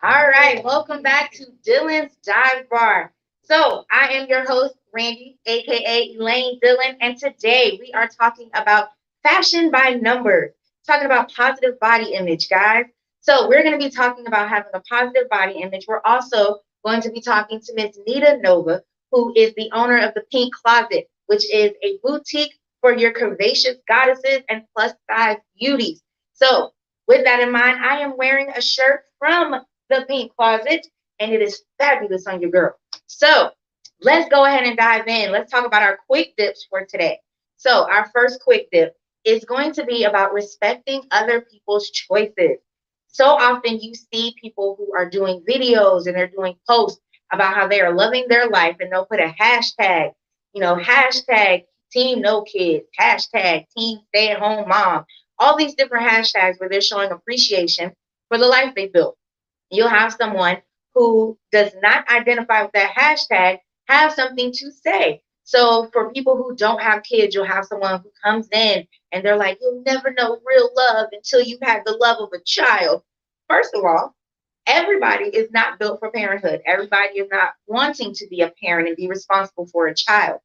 All right, welcome back to Dylan's Dive Bar. So, I am your host, Randy, aka Elaine Dylan, and today we are talking about fashion by numbers, talking about positive body image, guys. So, we're going to be talking about having a positive body image. We're also going to be talking to Miss Nita Nova, who is the owner of the Pink Closet, which is a boutique for your curvaceous goddesses and plus size beauties. So, with that in mind, I am wearing a shirt from the Pink Closet, and it is fabulous on your girl. So let's go ahead and dive in. Let's talk about our quick dips for today. So, our first quick dip is going to be about respecting other people's choices. So often you see people who are doing videos and they're doing posts about how they are loving their life, and they'll put a hashtag, hashtag team no kids, hashtag team stay at home mom, all these different hashtags where they're showing appreciation for the life they built. You'll have someone who does not identify with that hashtag have something to say. So for people who don't have kids, you'll have someone who comes in and they're like, you'll never know real love until you've had the love of a child. First of all, everybody is not built for parenthood. Everybody is not wanting to be a parent and be responsible for a child.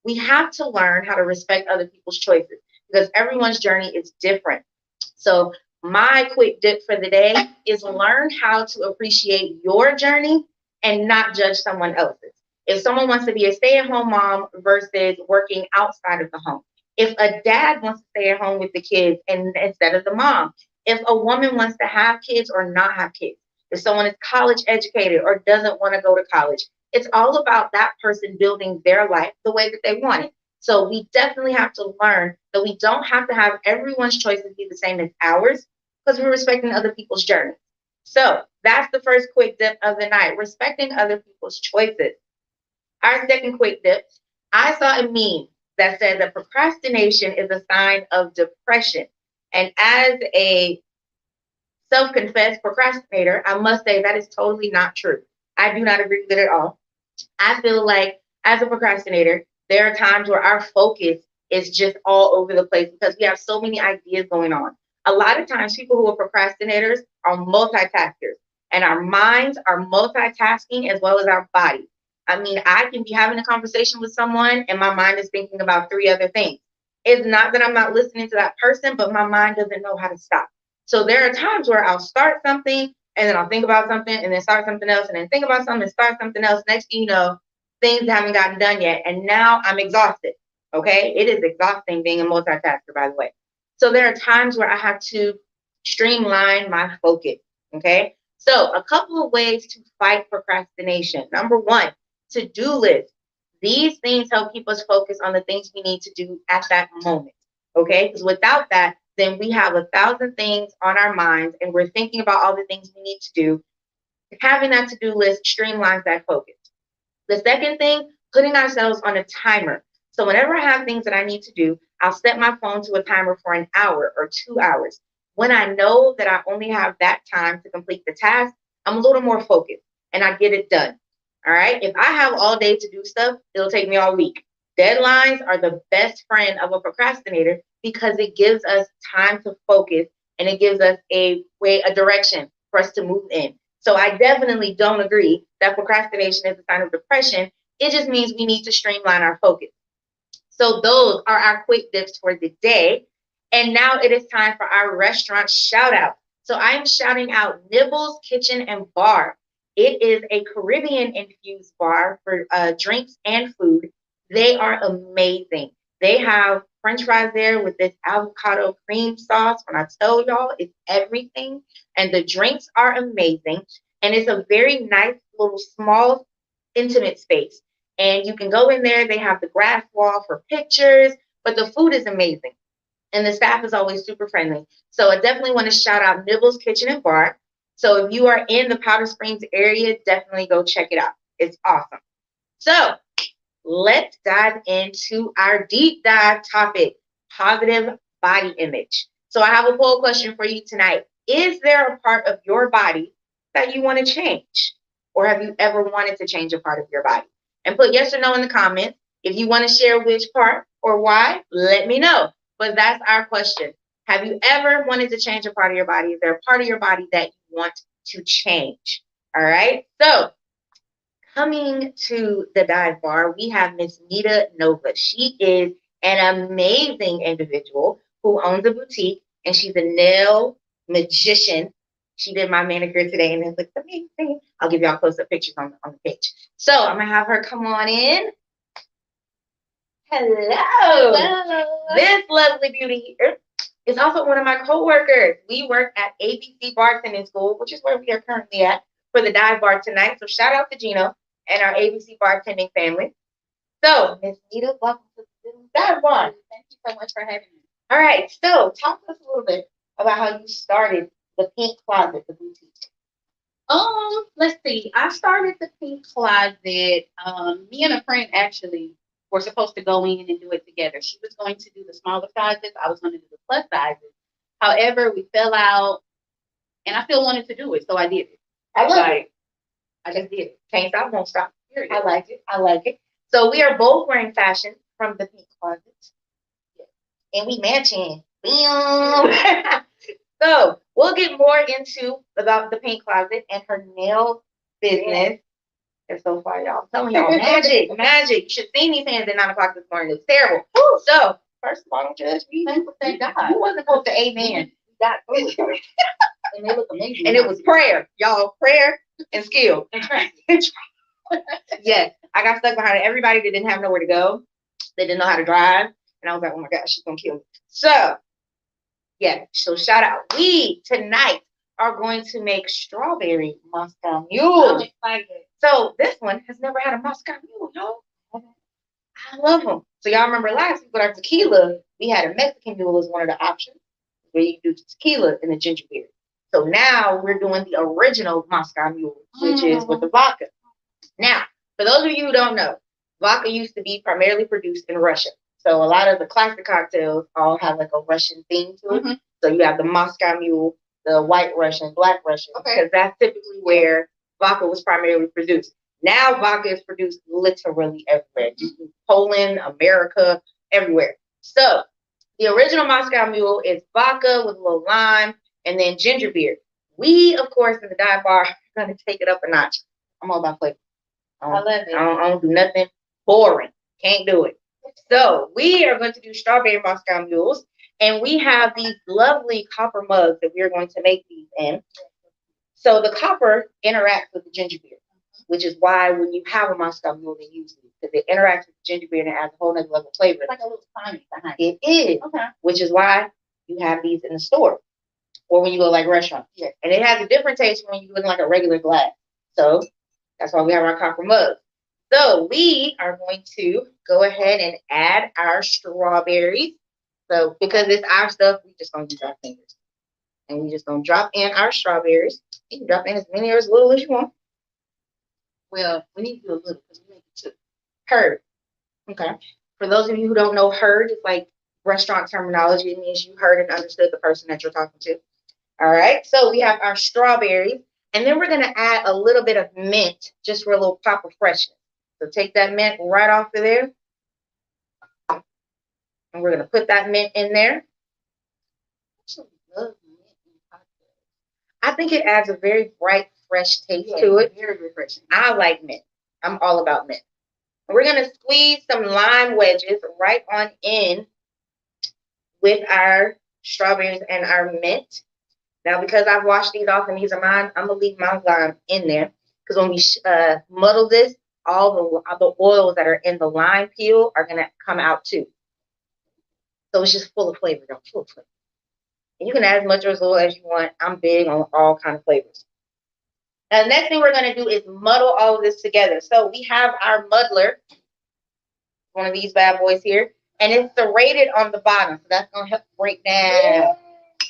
We have to learn how to respect other people's choices because everyone's journey is different. So, my quick dip for the day is learn how to appreciate your journey and not judge someone else's. If someone wants to be a stay at home mom versus working outside of the home, if a dad wants to stay at home with the kids and instead of the mom, if a woman wants to have kids or not have kids, if someone is college educated or doesn't want to go to college, it's all about that person building their life the way that they want it. So we definitely have to learn that we don't have to have everyone's choices be the same as ours because we're respecting other people's journey. So that's the first quick dip of the night, respecting other people's choices. Our second quick dip, I saw a meme that said that procrastination is a sign of depression. And as a self confessed procrastinator, I must say that is totally not true. I do not agree with it at all. I feel like as a procrastinator, there are times where our focus is just all over the place because we have so many ideas going on. A lot of times, people who are procrastinators are multitaskers, and our minds are multitasking as well as our bodies. I mean, I can be having a conversation with someone and my mind is thinking about three other things. It's not that I'm not listening to that person, but my mind doesn't know how to stop. So there are times where I'll start something and then I'll think about something and then start something else and then think about something and start something else. Next thing you know, things haven't gotten done yet. And now I'm exhausted. Okay. It is exhausting being a multitasker, by the way. So there are times where I have to streamline my focus. Okay. So a couple of ways to fight procrastination. Number one, to-do list. These things help keep us focused on the things we need to do at that moment. Okay. Because without that, then we have a thousand things on our minds and we're thinking about all the things we need to do. Having that to do list streamlines that focus. The second thing, putting ourselves on a timer. So whenever I have things that I need to do, I'll set my phone to a timer for an hour or 2 hours. When I know that I only have that time to complete the task, I'm a little more focused and I get it done. All right. If I have all day to do stuff, it'll take me all week. Deadlines are the best friend of a procrastinator because it gives us time to focus and it gives us a direction for us to move in. So I definitely don't agree that procrastination is a sign of depression. It just means we need to streamline our focus. So those are our quick dips for the day. And now it is time for our restaurant shout out. So I am shouting out Nibbles Kitchen and Bar. It is a Caribbean infused bar for drinks and food. They are amazing. They have French fries there with this avocado cream sauce. When I tell y'all, it's everything. And the drinks are amazing. And it's a very nice little small intimate space. And you can go in there. They have the grass wall for pictures, but the food is amazing. And the staff is always super friendly. So I definitely want to shout out Nibbles Kitchen and Bar. So if you are in the Powder Springs area, definitely go check it out. It's awesome. So let's dive into our deep dive topic, positive body image. So I have a poll question for you tonight. Is there a part of your body that you want to change? Or have you ever wanted to change a part of your body? And put yes or no in the comments. If you want to share which part or why, let me know. But that's our question. Have you ever wanted to change a part of your body? Is there a part of your body that you want to change. All right. So coming to the dive bar, we have Miss Nita Nova. She is an amazing individual who owns a boutique, and she's a nail magician. She did my manicure today, and it looks amazing. I'll give y'all close-up pictures on the page. So I'm gonna have her come on in. Hello. Hello. This lovely beauty here is also one of my coworkers. We work at ABC Bartending School, which is where we are currently at for the dive bar tonight. So shout out to Gino and our ABC bartending family. So, Miss Nita, welcome to the dive bar. Thank you so much for having me. All right, so talk to us a little bit about how you started the Pink Closet, the boutique. Let's see. I started the Pink Closet. Me and a friend actually were supposed to go in and do it together. She was going to do the smaller sizes. I was going to do the plus sizes. However, we fell out, and I still wanted to do it, so I did it. I love it. I just did it. Can't stop, won't stop. Period. I like it. I like it. So we are both wearing fashion from the Pink Closet, and we matching. So we'll get more into about the Pink Closet and her nail business. It's so far, y'all. I'm telling y'all, magic, magic. You should see these hands at 9 o'clock this morning. It was terrible. Woo! So first of all, don't judge me. Thank God. You wasn't supposed to amen. You got through it. And they look amazing. And it was prayer, y'all. Prayer and skill. And trust. Yes, I got stuck behind everybody that didn't have nowhere to go. They didn't know how to drive. And I was like, oh my gosh, she's going to kill me. So, yeah, so shout out. We tonight are going to make strawberry Moscow Mule. I'm excited. So this one has never had a Moscow Mule, y'all. I love them. So y'all remember last week with our tequila, we had a Mexican Mule as one of the options where you do tequila and the ginger beer. So now we're doing the original Moscow Mule, which is with the vodka. Now, for those of you who don't know, vodka used to be primarily produced in Russia. So a lot of the classic cocktails all have like a Russian theme to it. So you have the Moscow Mule, the White Russian, Black Russian, because that's typically where vodka was primarily produced. Now vodka is produced literally everywhere. Poland, America, everywhere. So the original Moscow Mule is vodka with a little lime and then ginger beer. We, of course, in the dive bar, are going to take it up a notch. I'm all about flavor. I love it. I don't do nothing boring. Can't do it. So we are going to do strawberry Moscow Mules, and we have these lovely copper mugs that we are going to make these in. So the copper interacts with the ginger beer, which is why when you have a Moscow Mule, they use these because it interacts with the ginger beer and it adds a whole nother level of flavor. It's like a little science behind it. It is. Okay. Which is why you have these in the store or when you go like restaurants. Yeah. And it has a different taste when you do it in like a regular glass. So that's why we have our copper mugs. So we are going to go ahead and add our strawberries. So because it's our stuff, we just gonna use our fingers. And we just gonna drop in our strawberries. You can drop in as many or as little as you want. Well, we need to do a little because we make it too. Herd. Okay. For those of you who don't know, herd is like restaurant terminology. It means you heard and understood the person that you're talking to. All right. So we have our strawberries. And then we're going to add a little bit of mint just for a little pop of freshness. So take that mint right off of there. And we're going to put that mint in there. I think it adds a very bright, fresh taste to it. Very refreshing. I like mint. I'm all about mint. And we're going to squeeze some lime wedges right on in with our strawberries and our mint. Now, because I've washed these off and these are mine, I'm going to leave my lime in there. Because when we muddle this, all the oils that are in the lime peel are going to come out too. So it's just full of flavor, though. Full of flavor. And you can add as much or as little as you want. I'm big on all kinds of flavors. Now, the next thing we're going to do is muddle all of this together. So we have our muddler, one of these bad boys here, and it's serrated on the bottom. So that's going to help break down. Yeah.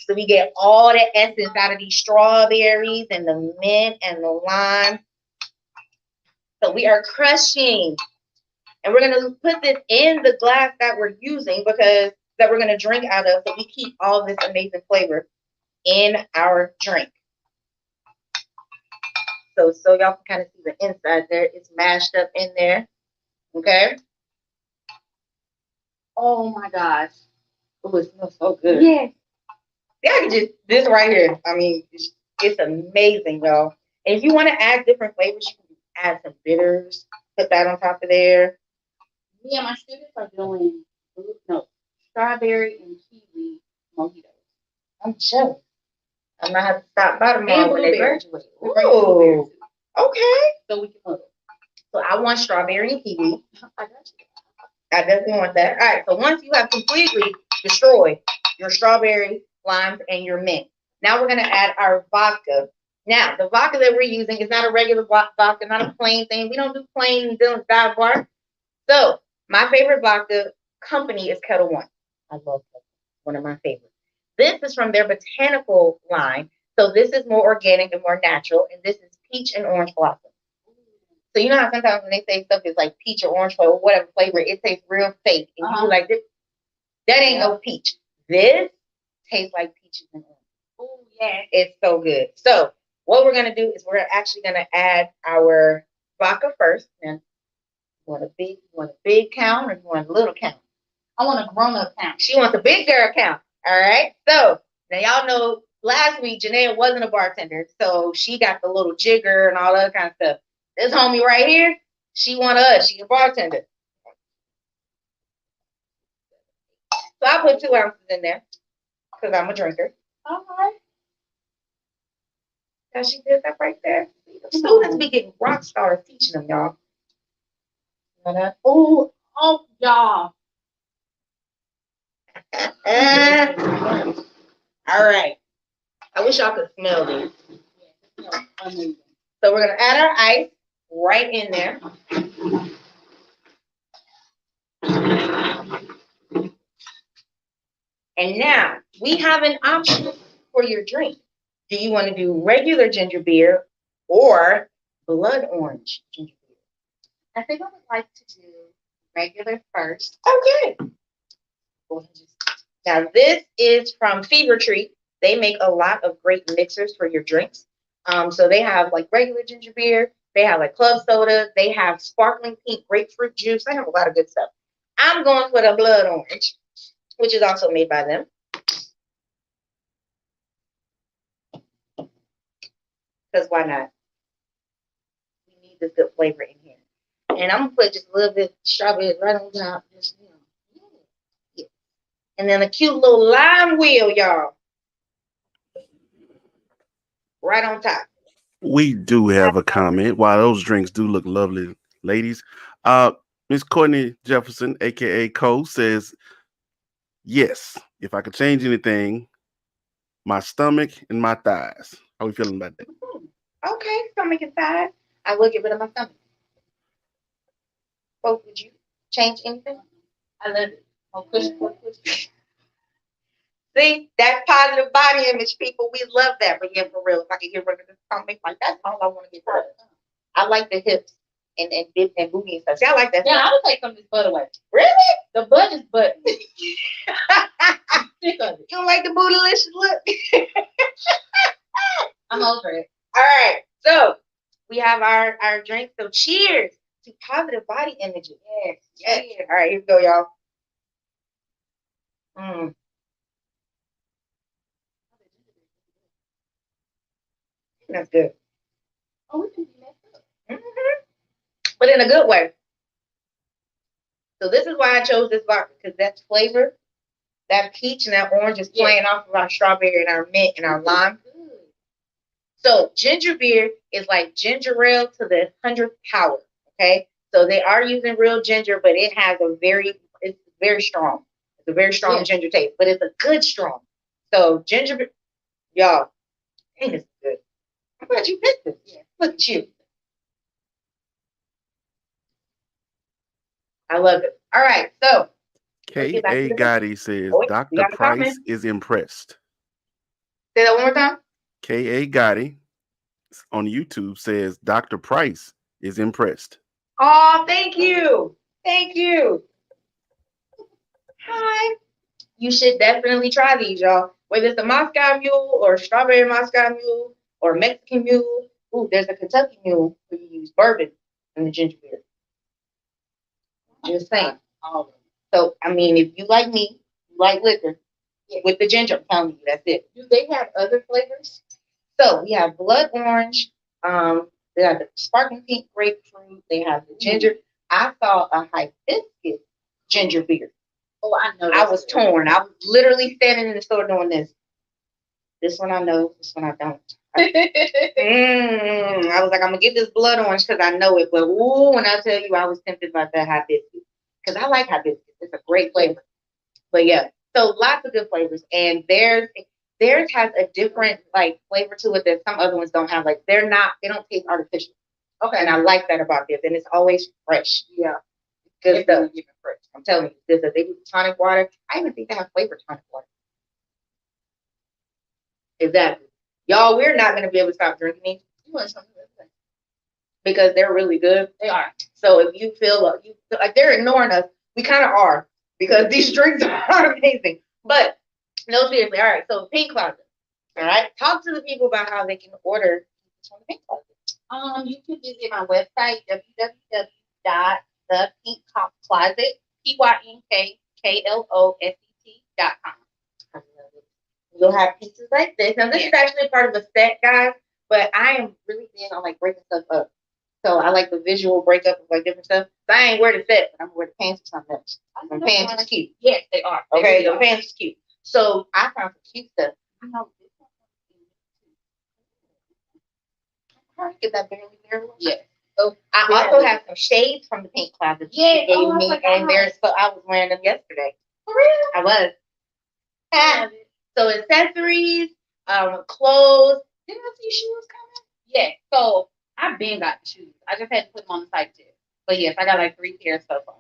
So we get all the essence out of these strawberries and the mint and the lime. So we are crushing. And we're going to put this in the glass that we're using because that we're going to drink out of. So we keep all this amazing flavor in our drink. So y'all can kind of see the inside there. It's mashed up in there. Okay. Oh my gosh. Oh, it smells so good. Yes. Yeah, I can just, this right here. I mean, It's amazing, y'all. And if you want to add different flavors, you can add some bitters, put that on top of there. Me and my students are doing no strawberry and kiwi mojitos. I'm jealous. I might have to stop by And tomorrow when they blueberry. graduate. We're bringing blueberries Ooh, too, okay. so we can huddle. So I want strawberry and kiwi. I got you. I definitely want that. All right. So once you have completely destroyed your strawberry, limes, and your mint, now we're gonna add our vodka. Now the vodka that we're using is not a regular vodka, not a plain thing. We don't do plain Dylan's Dive Bar. So my favorite vodka company is Kettle One. I love Kettle One. One of my favorites. This is from their botanical line. So this is more organic and more natural. And this is peach and orange blossom. So you know how sometimes when they say stuff is like peach or orange or whatever flavor, it tastes real fake. And you be like, that ain't no peach. This tastes like peaches and orange. Oh yeah. It's so good. So what we're gonna do is we're actually gonna add our vodka first. And you want a big count or you want a little count? I want a grown up count. She wants a big girl count. All right. So now y'all know last week Janaea wasn't a bartender, so she got the little jigger and all that kind of stuff. This homie right here, she want us. She a bartender. So I put 2 ounces in there because I'm a drinker. All right. Now she did that right there. The students be getting rock stars teaching them, y'all. Oh, y'all. All right. I wish y'all could smell these. Yeah, amazing. So we're gonna add our ice right in there. And now we have an option for your drink. Do you want to do regular ginger beer or blood orange ginger beer? I think I would like to do regular first. Okay. Now this is from Fever Tree. They make a lot of great mixers for your drinks. So they have like regular ginger beer. They have like club soda. They have sparkling pink grapefruit juice. They have a lot of good stuff. I'm going for the blood orange, which is also made by them. Because why not? We need this good flavor in here. And I'm gonna put just a little bit of strawberries right on top. Just, yeah. And then a cute little lime wheel, y'all. Right on top. We do have a comment. While those drinks do look lovely, ladies, Miss Courtney Jefferson, aka Cole, says, yes, if I could change anything, my stomach and my thighs. How we feeling about that? Okay, stomach and thighs. I will get rid of my stomach. Both, would you change anything? I love it. Oh, push. See, that's positive body image, people. We love that. But yeah, for real, if I could get rid of the stomach, like that's all I want to get rid of. I like the hips and booty and stuff. See, I like that. Yeah, I would take some of this butt away. Really? The butt is butt. I'm sick of it. You don't like the bootylicious look? I'm over it. All right, so we have our drink. So cheers to positive body images. Yes. All right, here we go, y'all. That's good. Oh, we can do that. But in a good way. So this is why I chose this vodka, because that flavor, that peach and that orange is playing off of our strawberry and our mint and our lime. So ginger beer is like ginger ale to the 100th power. Okay, so they are using real ginger, but it's very strong. It's a very strong ginger taste, but it's a good strong. So ginger beer, y'all, ain't this good? I'm glad you picked this. Yeah. Look at you. I love it. All right, so K.A. Gotti says Dr. Price is impressed. Say that one more time. K.A. Gotti on YouTube says Dr. Price is impressed. Oh, thank you. Thank you. Hi. You should definitely try these, y'all. Whether it's a Moscow Mule or strawberry Moscow Mule or Mexican Mule. Ooh, there's a Kentucky Mule where you use bourbon in the ginger beer. Just saying. So, I mean, if you like me, you like liquor with the ginger, I'm telling you, that's it. Do they have other flavors? So we have blood orange. They have the sparkling pink grapefruit. They have the ginger. I saw a hibiscus ginger beer. Oh, I know. I was torn. I was literally standing in the store doing this. This one I know. This one I don't. I was like, I'm gonna get this blood orange because I know it. But ooh, when I tell you, I was tempted by that hibiscus because I like hibiscus. It's a great flavor. But yeah, so lots of good flavors, and theirs has a different like flavor to it that some other ones don't have. Like they don't taste artificial. Okay, and I like that about this, and it's always fresh. Yeah, good stuff. Fresh. I'm telling you, this is they do tonic water. I even think they have flavored tonic water. Exactly. Y'all, we're not gonna be able to stop drinking these. You want something because they're really good. They are. So if you feel like they're ignoring us, we kind of are because these drinks are amazing. But no, seriously. All right. So Pink Closet. All right. Talk to the people about how they can order from the Pink Closet. You can visit my website www.thepinkcloset PYNKKLOSET.com. You'll have pieces like this. Now this is actually part of a set, guys. But I am really big on like breaking stuff up. So I like the visual breakup of like different stuff. So I ain't wear the set, but I'm gonna wear the pants or something else. The pants is cute. Yes, they are. Okay, the pants is cute. So I found some cute stuff. I know this one. Get that barely there. Yes. So I also have some shades from the Pink Closet. Yeah, gave me, and there's so I was wearing them yesterday. For real? I was. So accessories, clothes. Didn't I see shoes coming? Yeah. So I've been got the shoes. I just had to put them on the site too. But yes, I got like 3 pairs so far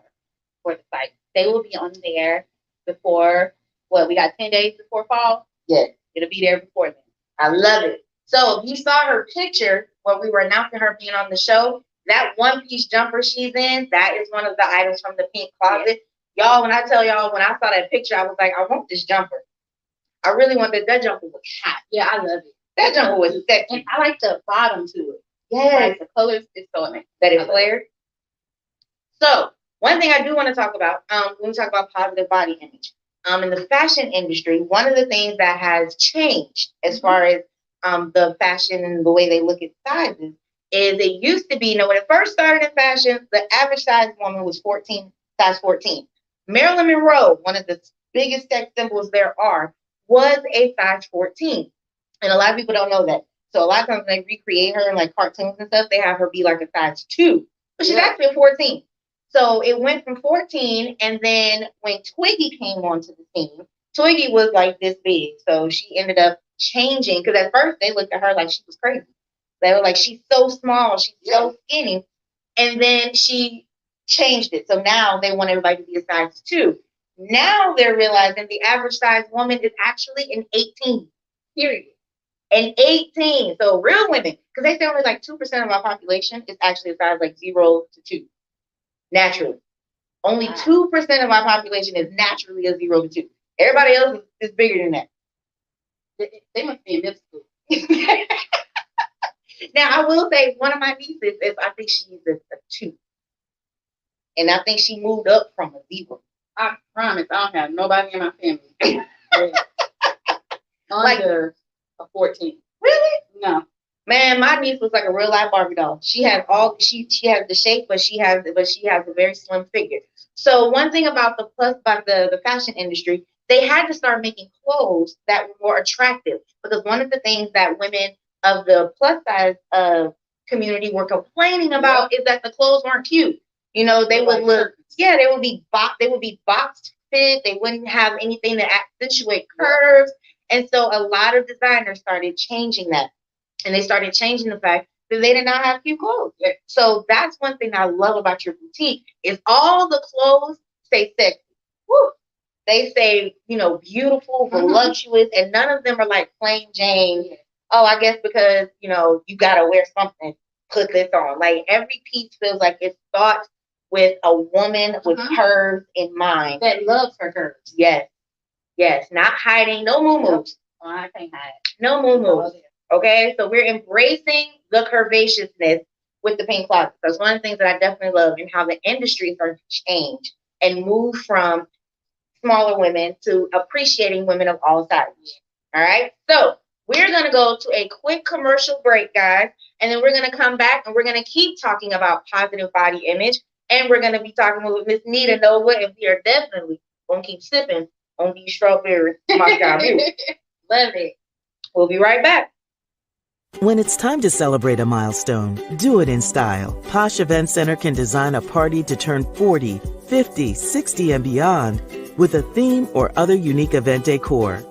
for the site. They will be on there before we got 10 days before fall. Yes. It'll be there before then. I love it. So if you saw her picture when we were announcing her being on the show, that one-piece jumper she's in, that is one of the items from the Pink Closet. Yes. Y'all, when I tell y'all, when I saw that picture, I was like, I want this jumper. I really want that. That jumper was hot. Yeah, I love it. That jumper was sexy. And I like the bottom to it. Yes. Like the colors is so amazing. That is flared. So one thing I do want to talk about, when we talk about positive body image, in the fashion industry, one of the things that has changed as far as the fashion and the way they look at sizes is it used to be, when it first started in fashion, the average size woman was size 14. Marilyn Monroe, one of the biggest sex symbols there are, was a size 14. And a lot of people don't know that. So a lot of times when they recreate her in like cartoons and stuff, they have her be like a size 2. But she's actually a 14. So it went from 14, and then when Twiggy came onto the scene, Twiggy was like this big. So she ended up changing, because at first they looked at her like she was crazy. They were like, she's so small, she's so skinny. And then she changed it. So now they want everybody to be a size 2. Now they're realizing the average size woman is actually an 18. Period. An 18. So real women, because they say only like 2% of our population is actually a size like 0 to 2. Naturally. Only 2% of our population is naturally a 0 to 2. Everybody else is bigger than that. They must be in middle school. Now, I will say one of my nieces I think she's a 2. And I think she moved up from a 0. I promise I don't have nobody in my family under a 14. Really? No. Man, my niece was like a real life Barbie doll. She has she has the shape, but she has a very slim figure. So one thing about the fashion industry, they had to start making clothes that were more attractive, because one of the things that women of the plus size community were complaining about is that the clothes weren't cute. They would look, they would be boxed fit. They wouldn't have anything to accentuate curves. And so a lot of designers started changing that. And they started changing the fact that they did not have cute clothes. So that's one thing I love about your boutique is all the clothes say sexy. Woo. They say, beautiful, voluptuous, and none of them are like plain Jane. Oh, I guess because, you got to wear something, put this on. Like every piece feels like it's thought with a woman with curves in mind. That loves her curves. Yes. Yes. Not hiding. No moo-moos. Oh, I can't hide. No moo-moos. Okay, so we're embracing the curvaceousness with the Pink Closet. That's one of the things that I definitely love, and how the industry is starting to change and move from smaller women to appreciating women of all sizes. All right, so We're going to go to a quick commercial break, guys, and then we're going to come back and we're going to keep talking about positive body image. And we're going to be talking with Miss Nita Nova, and we are definitely going to keep sipping on these strawberries. My God, Love it. we'll be right back. When it's time to celebrate a milestone, do it in style. Posh Event Center can design a party to turn 40, 50, 60, and beyond with a theme or other unique event decor.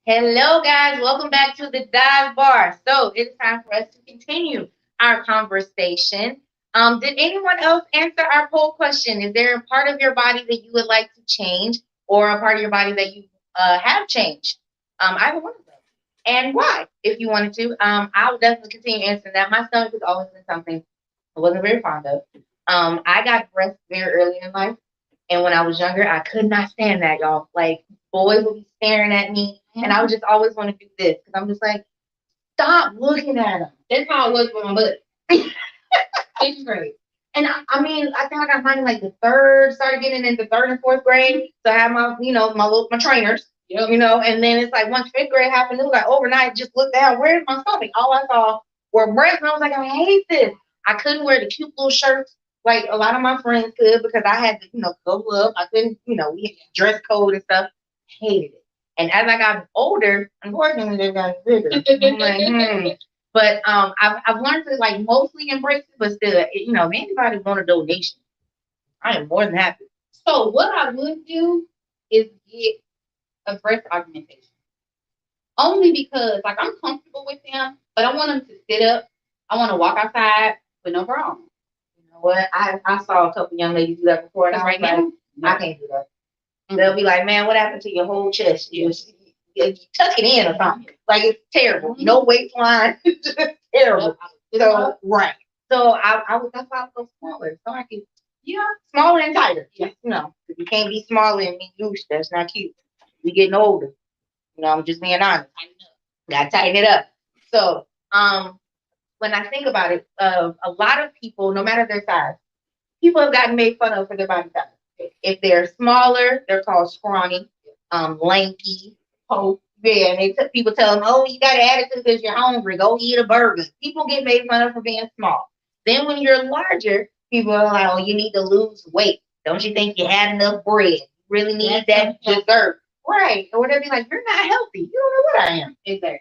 Hello, guys. Welcome back to the Dive Bar. So it's time for us to continue our conversation. Did anyone else answer our poll question? Is there a part of your body that you would like to change, or a part of your body that you have changed? Either one of them, and why? If you wanted to, I would definitely continue answering that. My stomach has always been something I wasn't very fond of. I got breast very early in life, and when I was younger, I could not stand that, y'all. Like, boys would be staring at me, and I would just always want to do this because I'm just like, stop looking at them. That's how it was with my butt. It's great. And I mean, I think I got mine in like the third, started getting into third and fourth grade. So I had my, my trainers, and then it's like once fifth grade happened, it was like overnight, just looked down, where's my stomach? All I saw were breasts, and I was like, I hate this. I couldn't wear the cute little shirts like a lot of my friends could because I had to, go up. I couldn't, we had dress code and stuff. Hated it. And as I got older, unfortunately, they got bigger. I'm like, But I've learned to like mostly embrace it, but still, if anybody want a donation, I am more than happy. So what I would do is get a breast augmentation. Only because like I'm comfortable with them, but I want them to sit up. I want to walk outside with no problem. You know what? I saw a couple young ladies do that before, and I was right like, now, I can't do that. They'll be like, man, what happened to your whole chest? You tuck it in or something. Like, it's terrible. No waistline. Just terrible. So, right. So, that's why I was so smaller. So, I can, smaller and tighter. Just, you can't be smaller and be loose. That's not cute. We getting older. I'm just being honest. Gotta tighten it up. So, when I think about it, a lot of people, no matter their size, people have gotten made fun of for their body size. If they're smaller, they're called scrawny, lanky, yeah. And people tell them, oh, you got an attitude because you're hungry. Go eat a burger. People get made fun of for being small. Then when you're larger, people are like, oh, you need to lose weight. Don't you think you had enough bread? You really need that dessert. Right. Or they'll be like, you're not healthy. You don't know what I am. Exactly.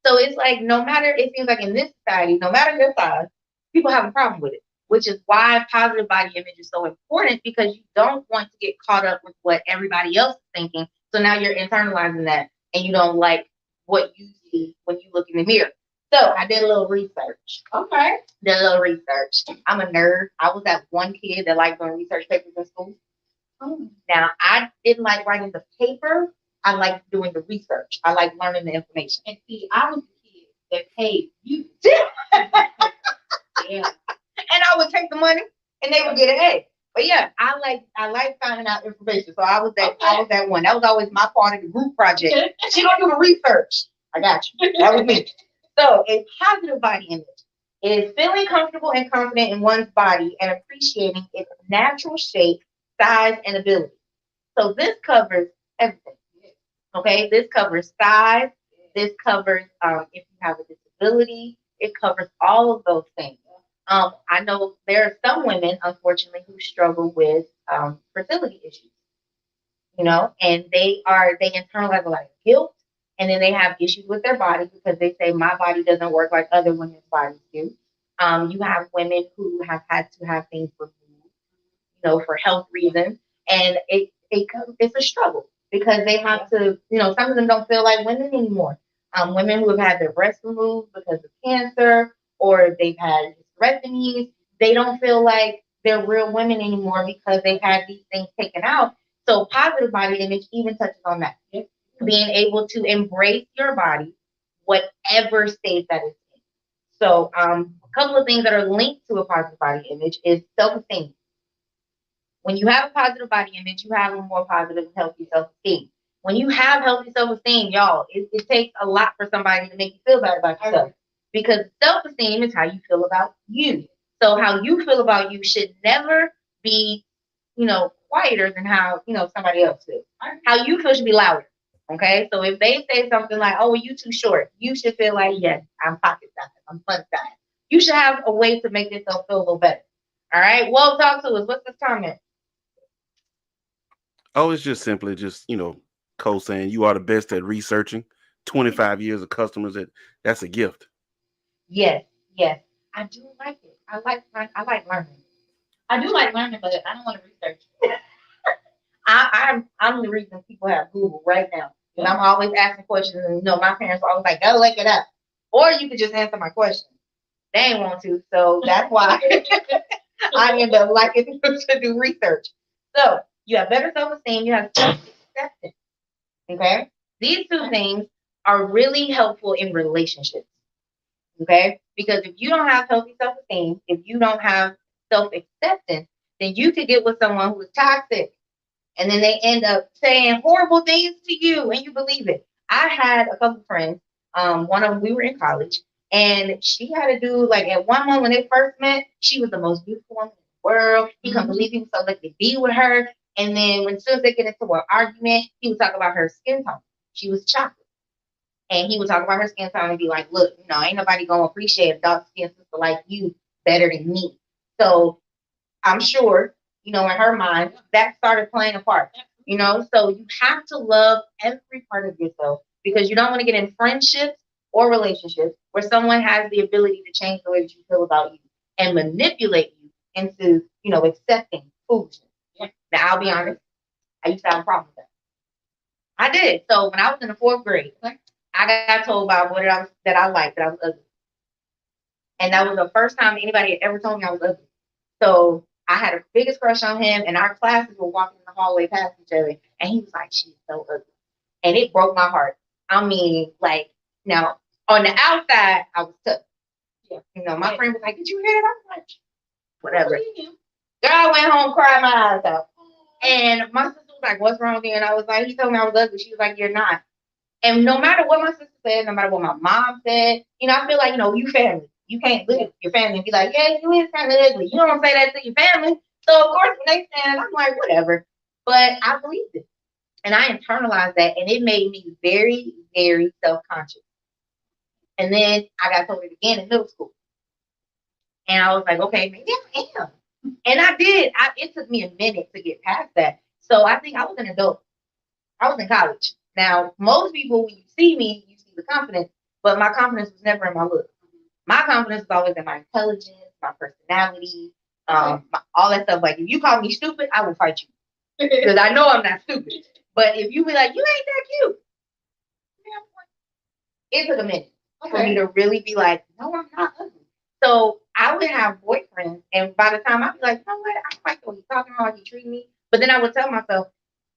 So it's like, no matter, it seems like in this society, no matter your size, people have a problem with it. Which is why positive body image is so important, because you don't want to get caught up with what everybody else is thinking. So now you're internalizing that and you don't like what you see when you look in the mirror. So I did a little research. Okay. Did a little research. I'm a nerd. I was that one kid that liked doing research papers in school. Now, I didn't like writing the paper. I liked doing the research. I like learning the information. And see, I was the kid that paid you. Yeah. And I would take the money, and they would get an A. But yeah, I like finding out information. So I was that one. That was always my part of the group project. She don't do the research. I got you. That was me. So a positive body image is feeling comfortable and confident in one's body and appreciating its natural shape, size, and ability. So this covers everything. Okay, this covers size. This covers if you have a disability. It covers all of those things. I know there are some women, unfortunately, who struggle with fertility issues, and they internalize a lot of guilt. and then they have issues with their body because they say my body doesn't work like other women's bodies do. You have women who have had to have things removed, for health reasons, and it's a struggle because they have to, some of them don't feel like women anymore. Women who have had their breasts removed because of cancer or they've had hysterectomies, they don't feel like they're real women anymore because they've had these things taken out. So positive body image even touches on that. Being able to embrace your body, whatever state that it's in. So a couple of things that are linked to a positive body image is self-esteem. When you have a positive body image, you have a more positive, healthy self-esteem. When you have healthy self-esteem, y'all, it takes a lot for somebody to make you feel bad about yourself. Because self-esteem is how you feel about you. So how you feel about you should never be, quieter than how, somebody else feels. How you feel should be louder. Okay? So if they say something like, oh, well, you too short, you should feel like, yes, I'm pocket sized, I'm fun sized. You should have a way to make yourself feel a little better. All right? Well, talk to us. What's this comment? Oh, it's just simply Cole saying you are the best at researching. 25 years of customers, that's a gift. Yes, yes. I do like it. I like learning. I do like learning, but I don't want to research. I'm the reason people have Google right now. And I'm always asking questions, and my parents are always like, go look it up. Or you could just answer my question. They ain't want to, so that's why I end up liking to do research. So you have better self-esteem, you have self-acceptance. Okay? These two things are really helpful in relationships. Okay? Because if you don't have healthy self-esteem, if you don't have self-acceptance, then you could get with someone who is toxic. And then they end up saying horrible things to you and you believe it. I had a couple friends. One of them, we were in college, and she had a dude, like at one moment when they first met, she was the most beautiful woman in the world. He couldn't believe he was so lucky to be with her. And then when soon as they get into an argument, he would talk about her skin tone. She was chocolate. And he would talk about her skin tone and be like, look, ain't nobody gonna appreciate a dark skin sister like you better than me. So I'm sure, in her mind, that started playing a part. So you have to love every part of yourself because you don't want to get in friendships or relationships where someone has the ability to change the way that you feel about you and manipulate you into, accepting foolishness. Now, I'll be honest, I used to have a problem with that. I did. So when I was in the 4th grade, I got told by a boy that I liked that I was ugly. And that was the first time anybody had ever told me I was ugly. So I had a biggest crush on him, and our classes were walking in the hallway past each other, and he was like, she's so ugly. And it broke my heart. I mean, now, on the outside, I was tough. Yeah. My friend was like, did you hear that? I was like, whatever. Girl, I went home, cried my eyes out. And my sister was like, what's wrong with you? And I was like, he told me I was ugly. She was like, you're not. And no matter what my sister said, no matter what my mom said, I feel like, you family. You can't look at your family and be like, yeah, you is kind of ugly. You don't say that to your family. So, of course, when they stand, I'm like, whatever. But I believed it. And I internalized that, and it made me very, very self-conscious. And then I got told it again in middle school. And I was like, okay, maybe I am. And I did. It took me a minute to get past that. So I think I was an adult. I was in college. Now, most people, when you see me, you see the confidence, but my confidence was never in my look. My confidence was always in my intelligence, my personality, all that stuff. Like, if you call me stupid, I will fight you. Because I know I'm not stupid. But if you be like, you ain't that cute. It took a minute for me to really be like, no, I'm not ugly. So I would have boyfriends, and by the time I'd be like, you know what, I don't like the way he's talking about, he treating me. But then I would tell myself,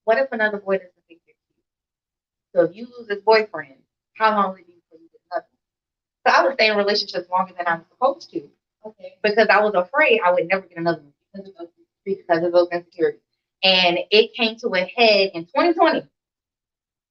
what if another boy doesn't think you're cute? So if you lose this boyfriend, how long would it be before you get another? So I would stay in relationships longer than I was supposed to. Okay. Because I was afraid I would never get another one because of those insecurities. And it came to a head in 2020,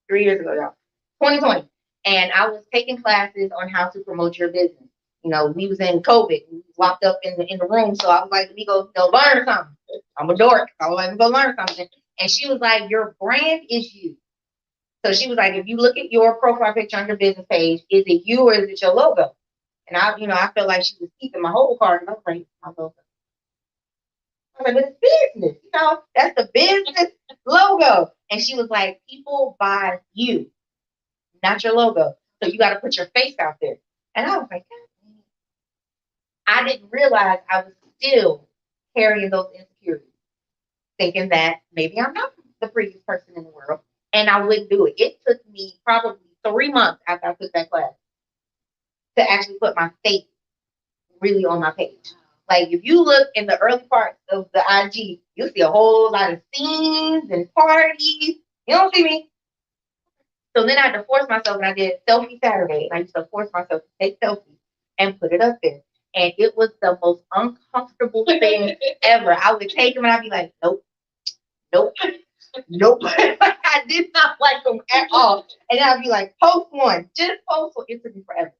3 years ago, y'all. 2020. And I was taking classes on how to promote your business. We was in COVID. We was locked up in the room. So I was like, let me go learn something. I'm a dork. I was like, let me go learn something. And she was like, your brand is you. So she was like, if you look at your profile picture on your business page, is it you or is it your logo? And I felt like she was keeping my whole card. And I was like, my logo. I was like, but it's business. That's the business logo. And she was like, people buy you, not your logo. So you got to put your face out there. And I was like, God, I didn't realize I was still carrying those insecurities, thinking that maybe I'm not the prettiest person in the world, and I wouldn't do it. It took me probably 3 months after I took that class to actually put my face really on my page. Like if you look in the early parts of the IG, you'll see a whole lot of scenes and parties. You don't see me. So then I had to force myself, and I did Selfie Saturday, and I used to force myself to take selfies and put it up there. And it was the most uncomfortable thing ever. I would take them and I'd be like, nope, nope, nope. Like I did not like them at all. And I'd be like, post one, just post one. It took me forever.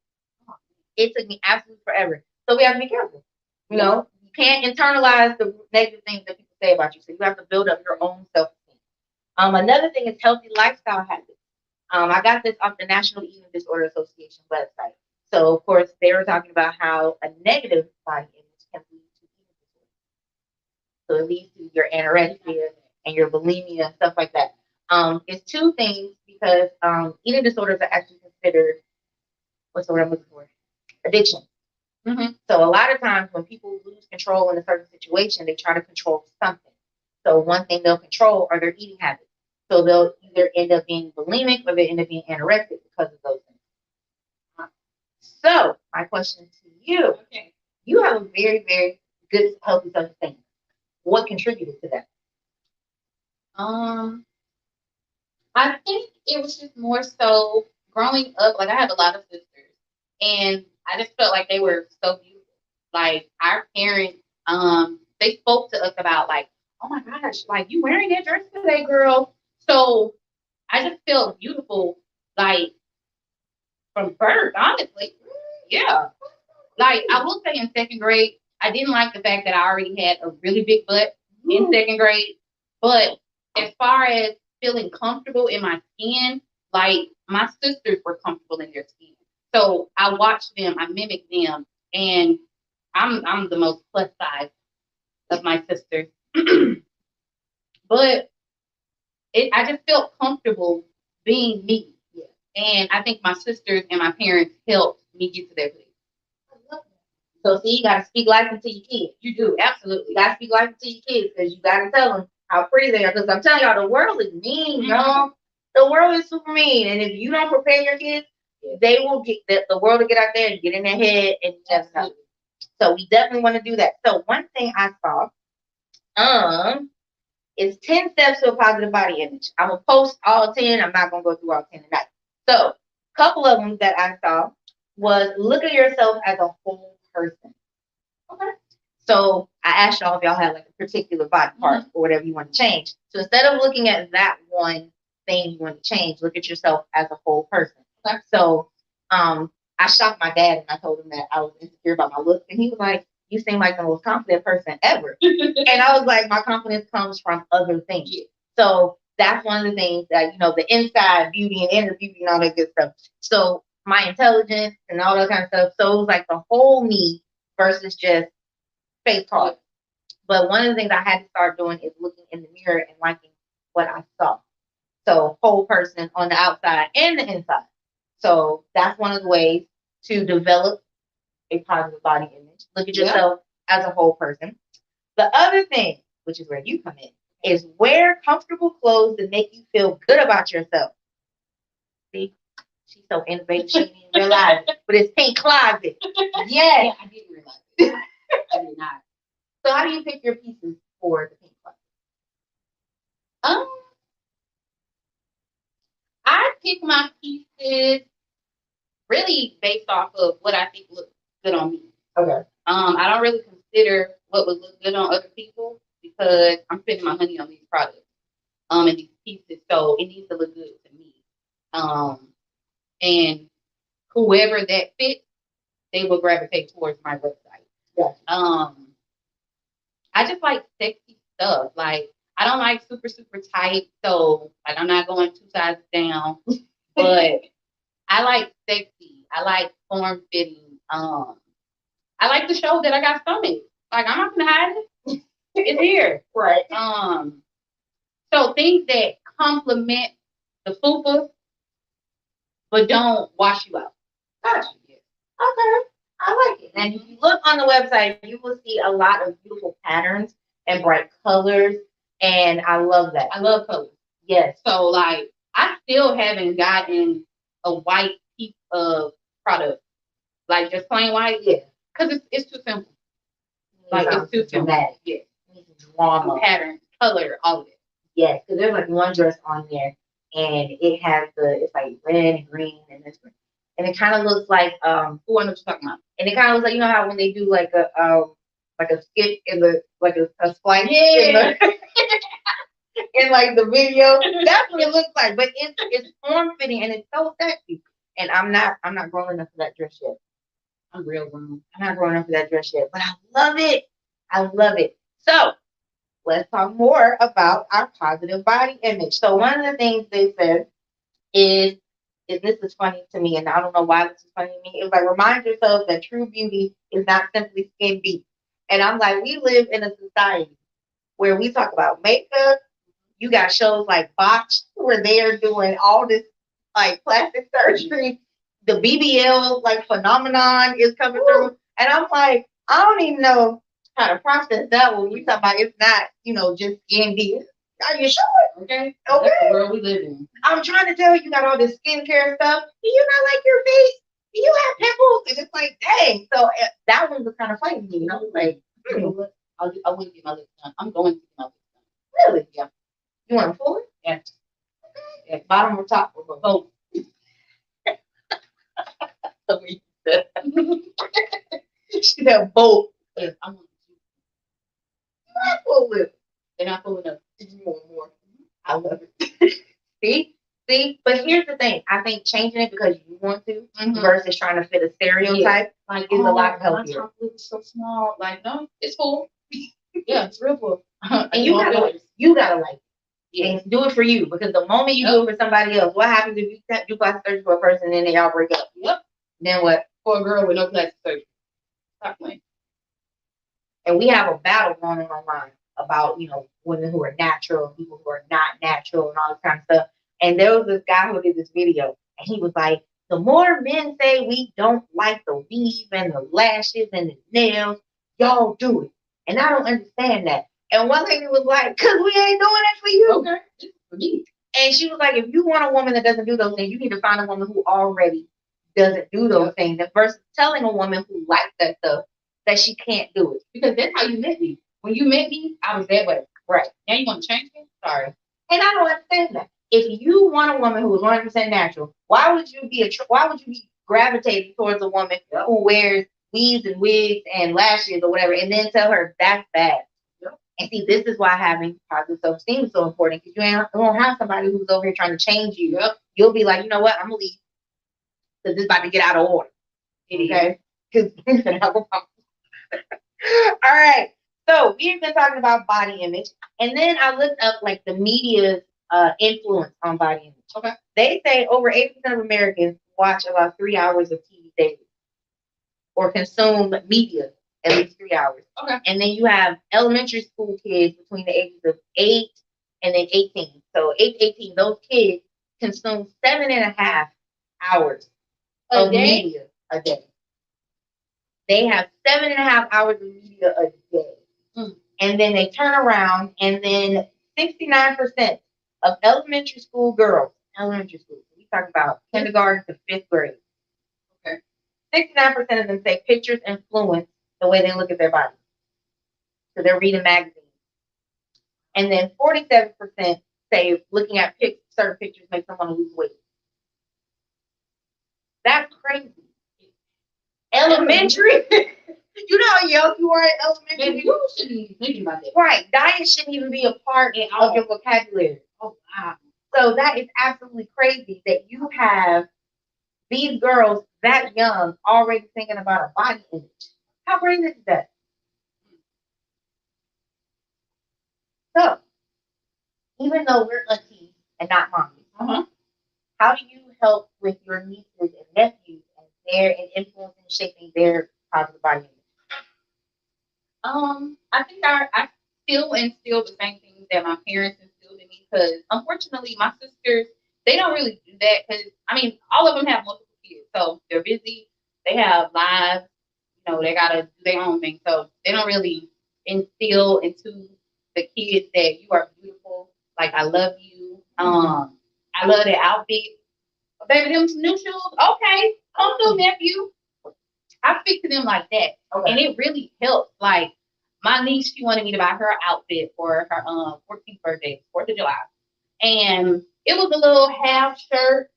It took me absolutely forever. So we have to be careful. You know, you can't internalize the negative things that people say about you. So you have to build up your own self-esteem. Another thing is healthy lifestyle habits. I got this off the National Eating Disorder Association website. So, of course, they were talking about how a negative body image can lead to eating disorder. So it leads to your anorexia and your bulimia and stuff like that. It's two things because eating disorders are actually considered, what's the word I'm looking for? Addiction. Mm-hmm. So a lot of times when people lose control in a certain situation, they try to control something. So one thing they'll control are their eating habits. So they'll either end up being bulimic or they end up being anorexic because of those things. So my question to you, you have a very, very good healthy self-esteem. What contributed to that? I think it was just more so growing up. Like I have a lot of sisters, and I just felt like they were so beautiful. Like our parents, they spoke to us about like, oh my gosh, like you wearing that dress today, girl. So I just felt beautiful, like from birth, honestly. Yeah. Like I will say in second grade, I didn't like the fact that I already had a really big butt in second grade. But as far as feeling comfortable in my skin, like my sisters were comfortable in their skin. So I watched them, I mimicked them, and I'm the most plus size of my sisters. But I just felt comfortable being me. Yeah. And I think my sisters and my parents helped me get to that place. So see, you gotta speak life into your kids. You do, absolutely. You gotta speak life into your kids because you gotta tell them how pretty they are. Because I'm telling y'all, the world is mean, y'all. The world is super mean, and if you don't prepare your kids, they will get the world will get out there and get in their head and just know. So we definitely want to do that. So one thing I saw, is 10 steps to a positive body image. I'm gonna post all 10. I'm not gonna go through all 10 tonight. So a couple of them that I saw was look at yourself as a whole person. Okay. So I asked y'all if y'all had like a particular body part or whatever you want to change. So instead of looking at that one thing you want to change, look at yourself as a whole person. Okay. So I shocked my dad and I told him that I was insecure about my looks, and he was like, "You seem like the most confident person ever." And I was like, my confidence comes from other things. Yeah. So that's one of the things that, the inside beauty and inner beauty and all that good stuff. So my intelligence and all that kind of stuff. So it was like the whole me versus just face card. But one of the things I had to start doing is looking in the mirror and liking what I saw. So whole person on the outside and the inside. So that's one of the ways to develop a positive body image. Look at yourself as a whole person. The other thing, which is where you come in, is wear comfortable clothes that make you feel good about yourself. See, she's so innovative, she didn't realize it, but it's pink closet. Yes. Yeah, I didn't realize it. I did not. So how do you pick your pieces for the pink closet? I pick my pieces really based off of what I think looks good on me. Okay. I don't really consider what would look good on other people because I'm spending my money on these products, and these pieces, so it needs to look good to me. And whoever that fits, they will gravitate towards my website. Yeah. I just like sexy stuff. Like I don't like super, super tight, so like I'm not going 2 sizes down, but I like sexy. I like form fitting. I like to show that I got stomach. Like I'm not gonna hide it. It's here. Right. So things that complement the fupa, but don't wash you out. Gotcha. Okay, I like it. And if you look on the website, you will see a lot of beautiful patterns and bright colors, and I love that. I love colors. Yes. So like I still haven't gotten a white piece of product. Like just plain white. Yeah. Because it's too simple. Like it's too simple. dramatic. Yeah. Drama. Pattern, color, all of it. Yes, because there's like one dress on there, and it's like red and green and this, and it kind of looks like Who I know what you're talking about. and it kind of looks like, you know how when they do like a skit in the like a splice in the in like the video. That's what it looks like. But it's form fitting and it's so sexy. And I'm not grown enough for that dress yet. I'm real grown. I'm not grown enough for that dress yet. But I love it. I love it. So let's talk more about our positive body image. So one of the things they said is this is funny to me, and I don't know why this is funny to me. It was like, remind yourself that true beauty is not simply skin deep. And I'm like, we live in a society where we talk about makeup. You got shows like Botched where they are doing all this like plastic surgery. The BBL like phenomenon is coming through, and I'm like, I don't even know how to process that when we talk about it's not, just skin deep. Are you sure? Okay. Okay. That's the world we live in. I'm trying to tell you, you got all this skincare stuff. Do you not like your face? Do you have pimples? And it's like, dang. So that one was kind of funny to me. Like, You know what? I wouldn't get my lips done. I'm going to get my lips done. really? Yeah. You want to pull it? Yeah. Yeah, bottom or top or both? She said both. Yeah, I want to. Not full lip. They're not full enough. You want more? I love it. See. But here's the thing. I think changing it because you want to versus trying to fit a stereotype Like is a lot my healthier. top lip is so small. Like no, it's full. Yeah, it's real full. And you gotta like it. Yeah. And do it for you, because the moment you do it for somebody else, what happens if you do plastic surgery for a person and then they all break up? Yep. Then what? For a girl with no plastic surgery. Stop playing. And we have a battle going on online about, women who are natural and people who are not natural and all this kind of stuff. And there was this guy who did this video, and he was like, the more men say we don't like the weave and the lashes and the nails, y'all do it. And I don't understand that. And one lady was like, because we ain't doing it for you. Okay. For me. And she was like, if you want a woman that doesn't do those things, you need to find a woman who already doesn't do those things. Versus telling a woman who likes that stuff that she can't do it. Because that's how you met me. When you met me, I was that way. Right. Now you want to change me? Sorry. And I don't understand that. If you want a woman who is 100% natural, why would you be gravitating towards a woman who wears weaves and wigs and lashes or whatever, and then tell her that's bad? And see, this is why having positive self-esteem is so important, because you don't have somebody who's over here trying to change you. Yep. You'll be like, you know what, I'm going to leave, because this is about to get out of order. Okay? Because we're going to have a problem. All right. So we've been talking about body image. And then I looked up like the media's influence on body image. Okay. They say over 80% of Americans watch about 3 hours of TV daily or consume media at least 3 hours. Okay. And then you have elementary school kids between the ages of 8 and then 18. So 8 to 18, those kids consume 7.5 hours of media a day. They have 7.5 hours of media a day. And then they turn around, and then 69% of elementary school girls, we talk about kindergarten to 5th grade. Okay. 69% of them say pictures influence the way they look at their body. So they're reading magazines. And then 47% say looking at certain pictures makes them want to lose weight. That's crazy. Elementary? You know how young you are in elementary? And you shouldn't even think about that. Right. Diet shouldn't even be a part of your vocabulary. Oh, wow. So that is absolutely crazy that you have these girls that young already thinking about a body image. How crazy is that? So, even though we're aunties and not mommies, how do you help with your nieces and nephews and their influencing and shaping their positive body image? I think I still instill the same things that my parents instilled in me, because unfortunately my sisters they don't really do that because I mean, all of them have multiple kids, so they're busy. They have lives, you know, they gotta do their own thing, so they don't really instill into the kids that you are beautiful. Like I love you. I love that outfit. Baby, them new shoes. Okay, come through, nephew. I speak to them like that, and it really helps. Like my niece, she wanted me to buy her outfit for her 14th birthday, 4th of July, and it was a little half shirt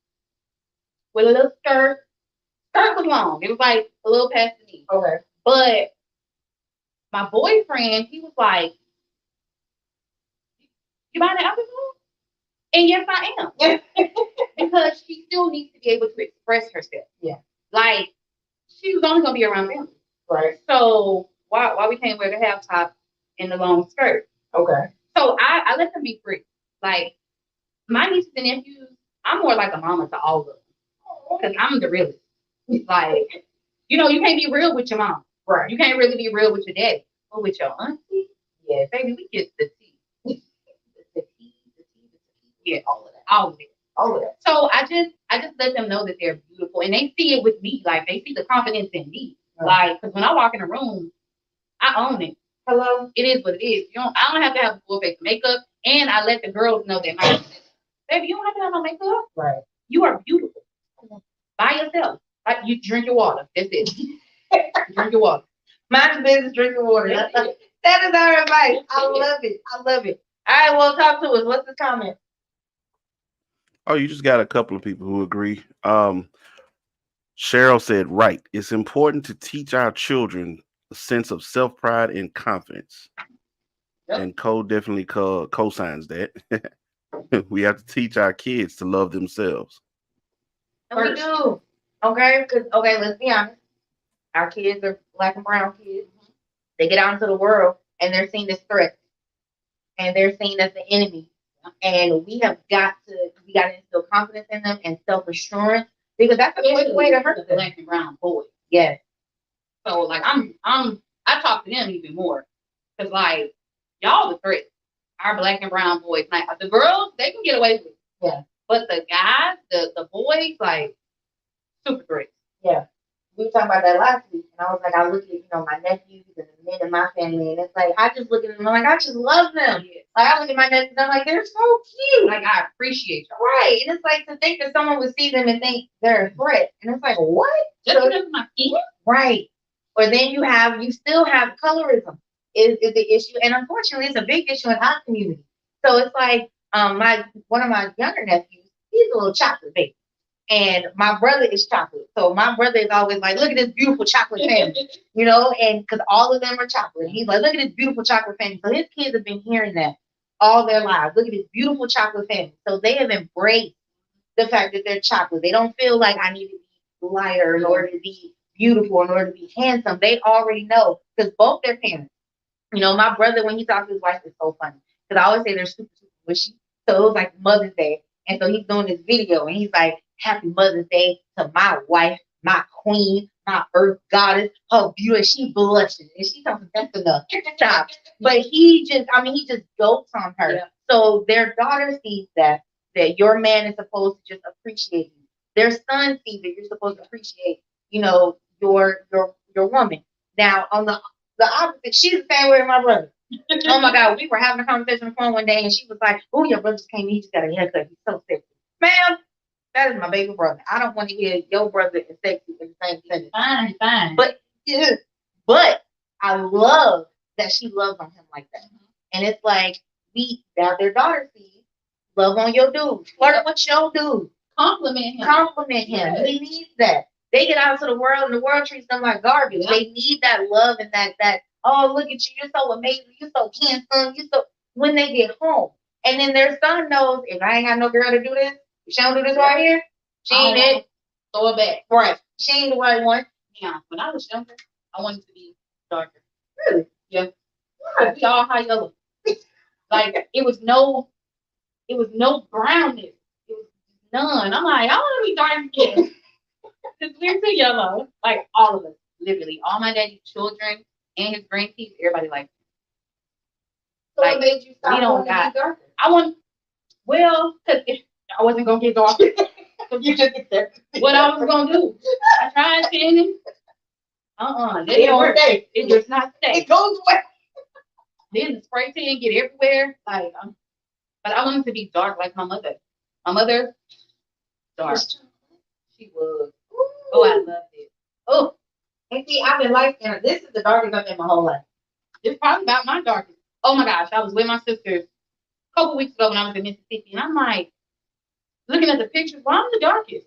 with a little skirt. Skirt was long. It was like a little past the knee. Okay. But my boyfriend, he was like, "You buying the outfit for her?" And yes, I am. Because she still needs to be able to express herself. Yeah. Like she was only gonna be around family. Right. So why we can't wear the half top and the long skirt? Okay. So I let them be free. Like my nieces and nephews, I'm more like a mama to all of them. Because I'm the realest. Like, you know, you can't be real with your mom. Right. You can't really be real with your daddy. But with your auntie, yeah, baby, we get the tea. the tea. Yeah, all of that. All of it. All of that. So I just let them know that they're beautiful. And they see it with me. Like they see the confidence in me. Right. Like, because when I walk in a room, I own it. Hello? It is what it is. I don't have to have a full face of makeup. And I let the girls know that baby, you don't have to have no makeup. Right. You are beautiful. By yourself. Like you drink your water. That's it. Drink your water. Mind your business, drink your water. That is our advice. I love it. I love it. All right, well, talk to us. What's the comment? Oh, you just got a couple of people who agree. Cheryl said, right. It's important to teach our children a sense of self pride and confidence. Yep. And Cole definitely co-signs that. We have to teach our kids to love themselves. And we do. Okay? Because, okay, let's be honest. Our kids are black and brown kids. They get out into the world and they're seen as threats. And they're seen as the enemy. And we got to instill confidence in them and self-assurance because that's a quick way to hurt the black and brown boys. Yes. So like I talk to them even more because like y'all the threat. Our black and brown boys, like the girls, they can get away with it. Yeah. But the guys, the boys, like super threats. Yeah. We were talking about that last week, and I was like, I look at, my nephews and the men in my family, and it's like, I just look at them, I'm like, I just love them. Yeah. Like, I look at my nephews, I'm like, they're so cute. Like, I appreciate y'all. Right. And it's like to think that someone would see them and think they're a threat. And it's like, what? Just because of my skin? Right. Or then you still have colorism is the issue. And unfortunately, it's a big issue in our community. So it's like, one of my younger nephews, he's a little chocolate baby. And my brother is chocolate. So my brother is always like, look at this beautiful chocolate family, and because all of them are chocolate. He's like, look at this beautiful chocolate family. So his kids have been hearing that all their lives. Look at this beautiful chocolate family. So they have embraced the fact that they're chocolate. They don't feel like I need to be lighter in order to be beautiful, in order to be handsome. They already know because both their parents, my brother, when he talks to his wife, is so funny. Because I always say they're super, super wishy. So it was like Mother's Day. And so he's doing this video and he's like, Happy Mother's Day to my wife, my queen, my earth goddess, her beauty. She blushing. And she talking that's enough. Stop. But he just dotes on her. Yeah. So their daughter sees that your man is supposed to just appreciate you. Their son sees that you're supposed to appreciate, your woman. Now on the opposite, she's the same way with my brother. Oh my God, we were having a conversation on the phone one day and she was like, oh, your brother just came in, he just got a haircut. He's so sexy. Ma'am, that is my baby brother. I don't want to hear your brother is sexy in the same sentence. Fine. But I love that she loves on him like that. And it's like, their daughter sees, love on your dude. Flirt with your dude. Compliment him. Yes. He needs that. They get out to the world and the world treats them like garbage. Yep. They need that love and that, oh, look at you, you're so amazing, you're so handsome, when they get home. And then their son knows, if I ain't got no girl to do this, if she don't do this right here, she ain't it. Throw it back. Right. She ain't the right one. Yeah. When I was younger, I wanted to be darker. Really? Yeah. We all high yellow. Like it was no brownness. It was none. I'm like, I want to be dark again. Because we're too yellow. Like all of us. Literally. All my daddy's children and his grandkids, everybody liked him. So like, what made you stop wanting to be darker? Because I wasn't gonna get dark. You just accepted What I was gonna do? I tried tanning. That didn't work. It does not stay. It goes away. Then the spray tan get everywhere. Like, but I wanted to be dark like my mother. My mother, dark. She was. Oh, I loved it. Oh, And see, I've been light skinned. This is the darkest I've been my whole life. it's probably about my darkest. Oh my gosh, I was with my sisters a couple weeks ago when I was in Mississippi, and I'm like, looking at the pictures, well, I'm the darkest.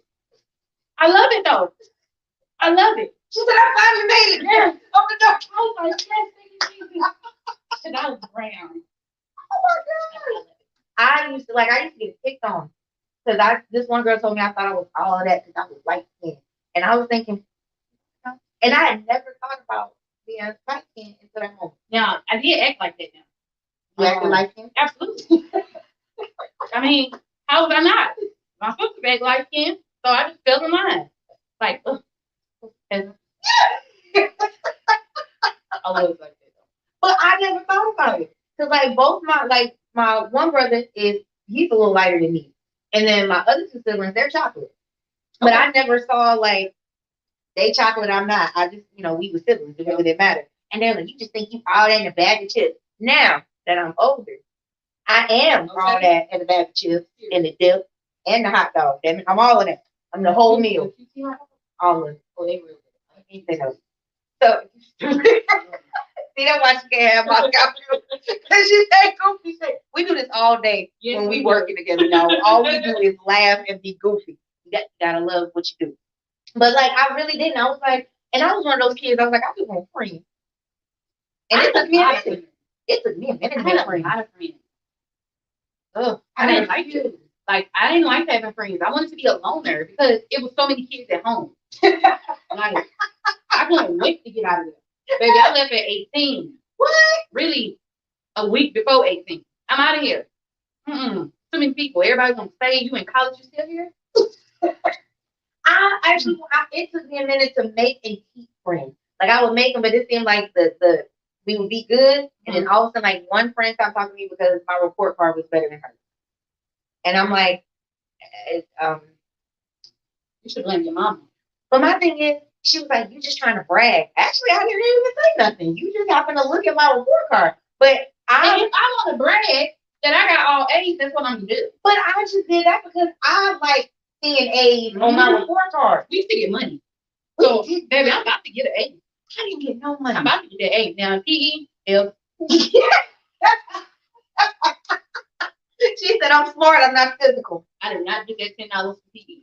I love it though. I love it. She said, I finally made it. Yeah. I'm the dark. I was like, yes, thank you, Jesus. And I was brown. Oh my God. I used to get picked on. Because this one girl told me I thought I was all of that because I was light skinned. And I was thinking, and I had never thought about being light skinned until that moment. Now, I did act like that now. You acted light skinned? Absolutely. I mean, how was I not? My sister act light skinned, so I just fell in line. Like, ugh. I was like that. But I never thought about it. Because both my one brother he's a little lighter than me. And then my other two siblings, they're chocolate. But I never saw they chocolate, I'm not. I just, we were siblings. It really didn't matter. And they're like, you just think you all that in a bag of chips. Now that I'm older, I am all that in a bag of chips and the dip and the hot dog. Damn it, I'm all of that. I'm the whole meal. All of it. Oh, they were. So, see, that's why she can't have my computer. Because she said goofy shit. We do this all day when we working together, y'all. All we do is laugh and be goofy. You gotta love what you do. But I really didn't. I was like, and I was one of those kids. I was like, I just want friends. And it took me a minute. It took me a minute to I had get a friends. lot of friends. Ugh, I didn't like it. Like, I didn't like having friends. I wanted to be a loner because it was so many kids at home. Like, I couldn't wait to get out of there. Baby, I left at 18. What? Really, a week before 18. I'm out of here. Too many people. Everybody's gonna say you in college, you still here? It took me a minute to make and keep friends. I would make them, but it seemed like we would be good, and then all of a sudden, one friend stopped talking to me because my report card was better than hers. And I'm like, You should blame your mama. but my thing is, she was like, you just trying to brag. Actually, I didn't even say nothing. You just happened to look at my report card. But And if I want to brag that I got all A's, that's what I'm gonna do. But I just did that because I like seeing A's on my report card. We used to get money. So, baby, I'm about to get an A. I didn't get no money. I'm about to get that A. Now, PE, F. She said, I'm smart, I'm not physical. I did not get that $10 for PE.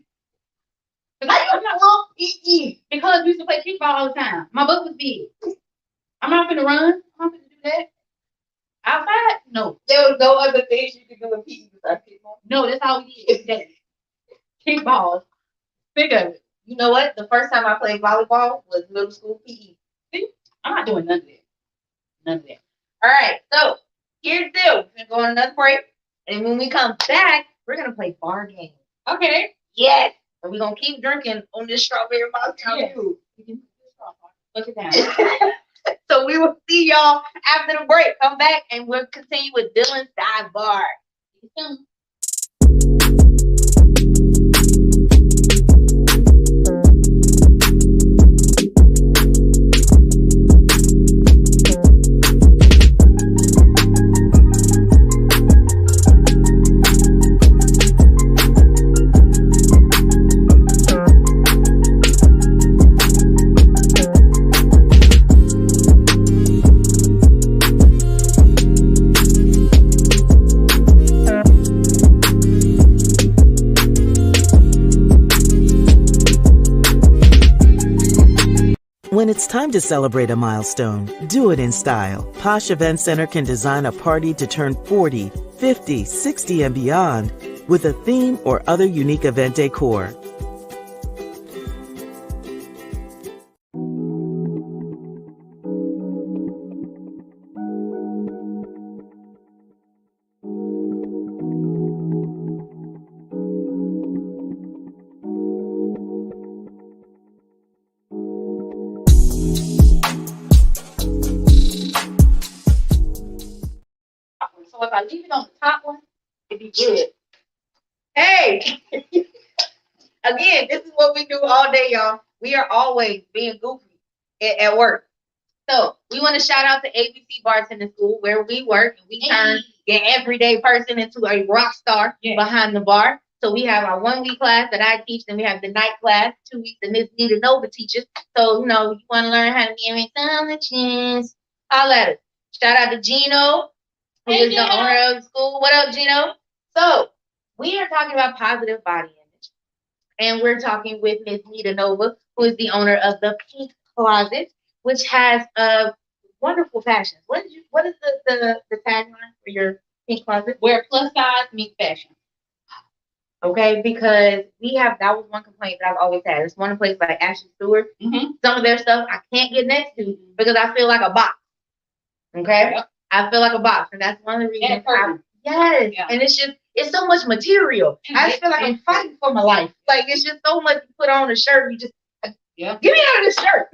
I don't love PE. Because we used to play kickball all the time. My butt was big. I'm not gonna run. I'm not gonna do that. Outside? No. There was no other things you could do in PE besides kickball. No, that's all we did every day. Kickball. Think of it. You know what? The first time I played volleyball was middle school PE. See? I'm not doing none of that. None of that. All right, so here's the deal. We're gonna go on another break, and when we come back, we're gonna play bar games. Okay. Yes, and we're gonna keep drinking on this strawberry Moscow Yes. Mule. Look it down. So we will see y'all after the break. Come back, and we'll continue with Dilyn's Dive Bar. See you soon. When it's time to celebrate a milestone, do it in style. Posh Event Center can design a party to turn 40, 50, 60, and beyond with a theme or other unique event decor. So if I leave it on the top one, it'd be good. Hey, again, this is what we do all day, y'all. We are always being goofy at work. So we want to shout out to ABC Bartending School where we work and we turn your everyday person into a rock star behind the bar. So we have our 1 week class that I teach, then we have the night class, 2 weeks that Miss Nita Nova teaches. So you know, you want to learn how to be a mixologist. I'll at it. Shout out to Gino, who is the owner of the school. What up, Gino? So we are talking about positive body image. And we're talking with Miss Nita Nova, who is the owner of the Pink Closet, which has wonderful fashions. What is the tagline for your Pink Closet? Where plus size meets fashion. Okay, because that was one complaint that I've always had. It's one place like Ashley Stewart. Some of their stuff I can't get next to because I feel like a box. Okay? Yep. I feel like a box, and that's one of the reasons. Yes, yeah. And it's so much material. I just feel like I'm fighting for my life. Like it's just so much to put on a shirt. You just get me out of this shirt.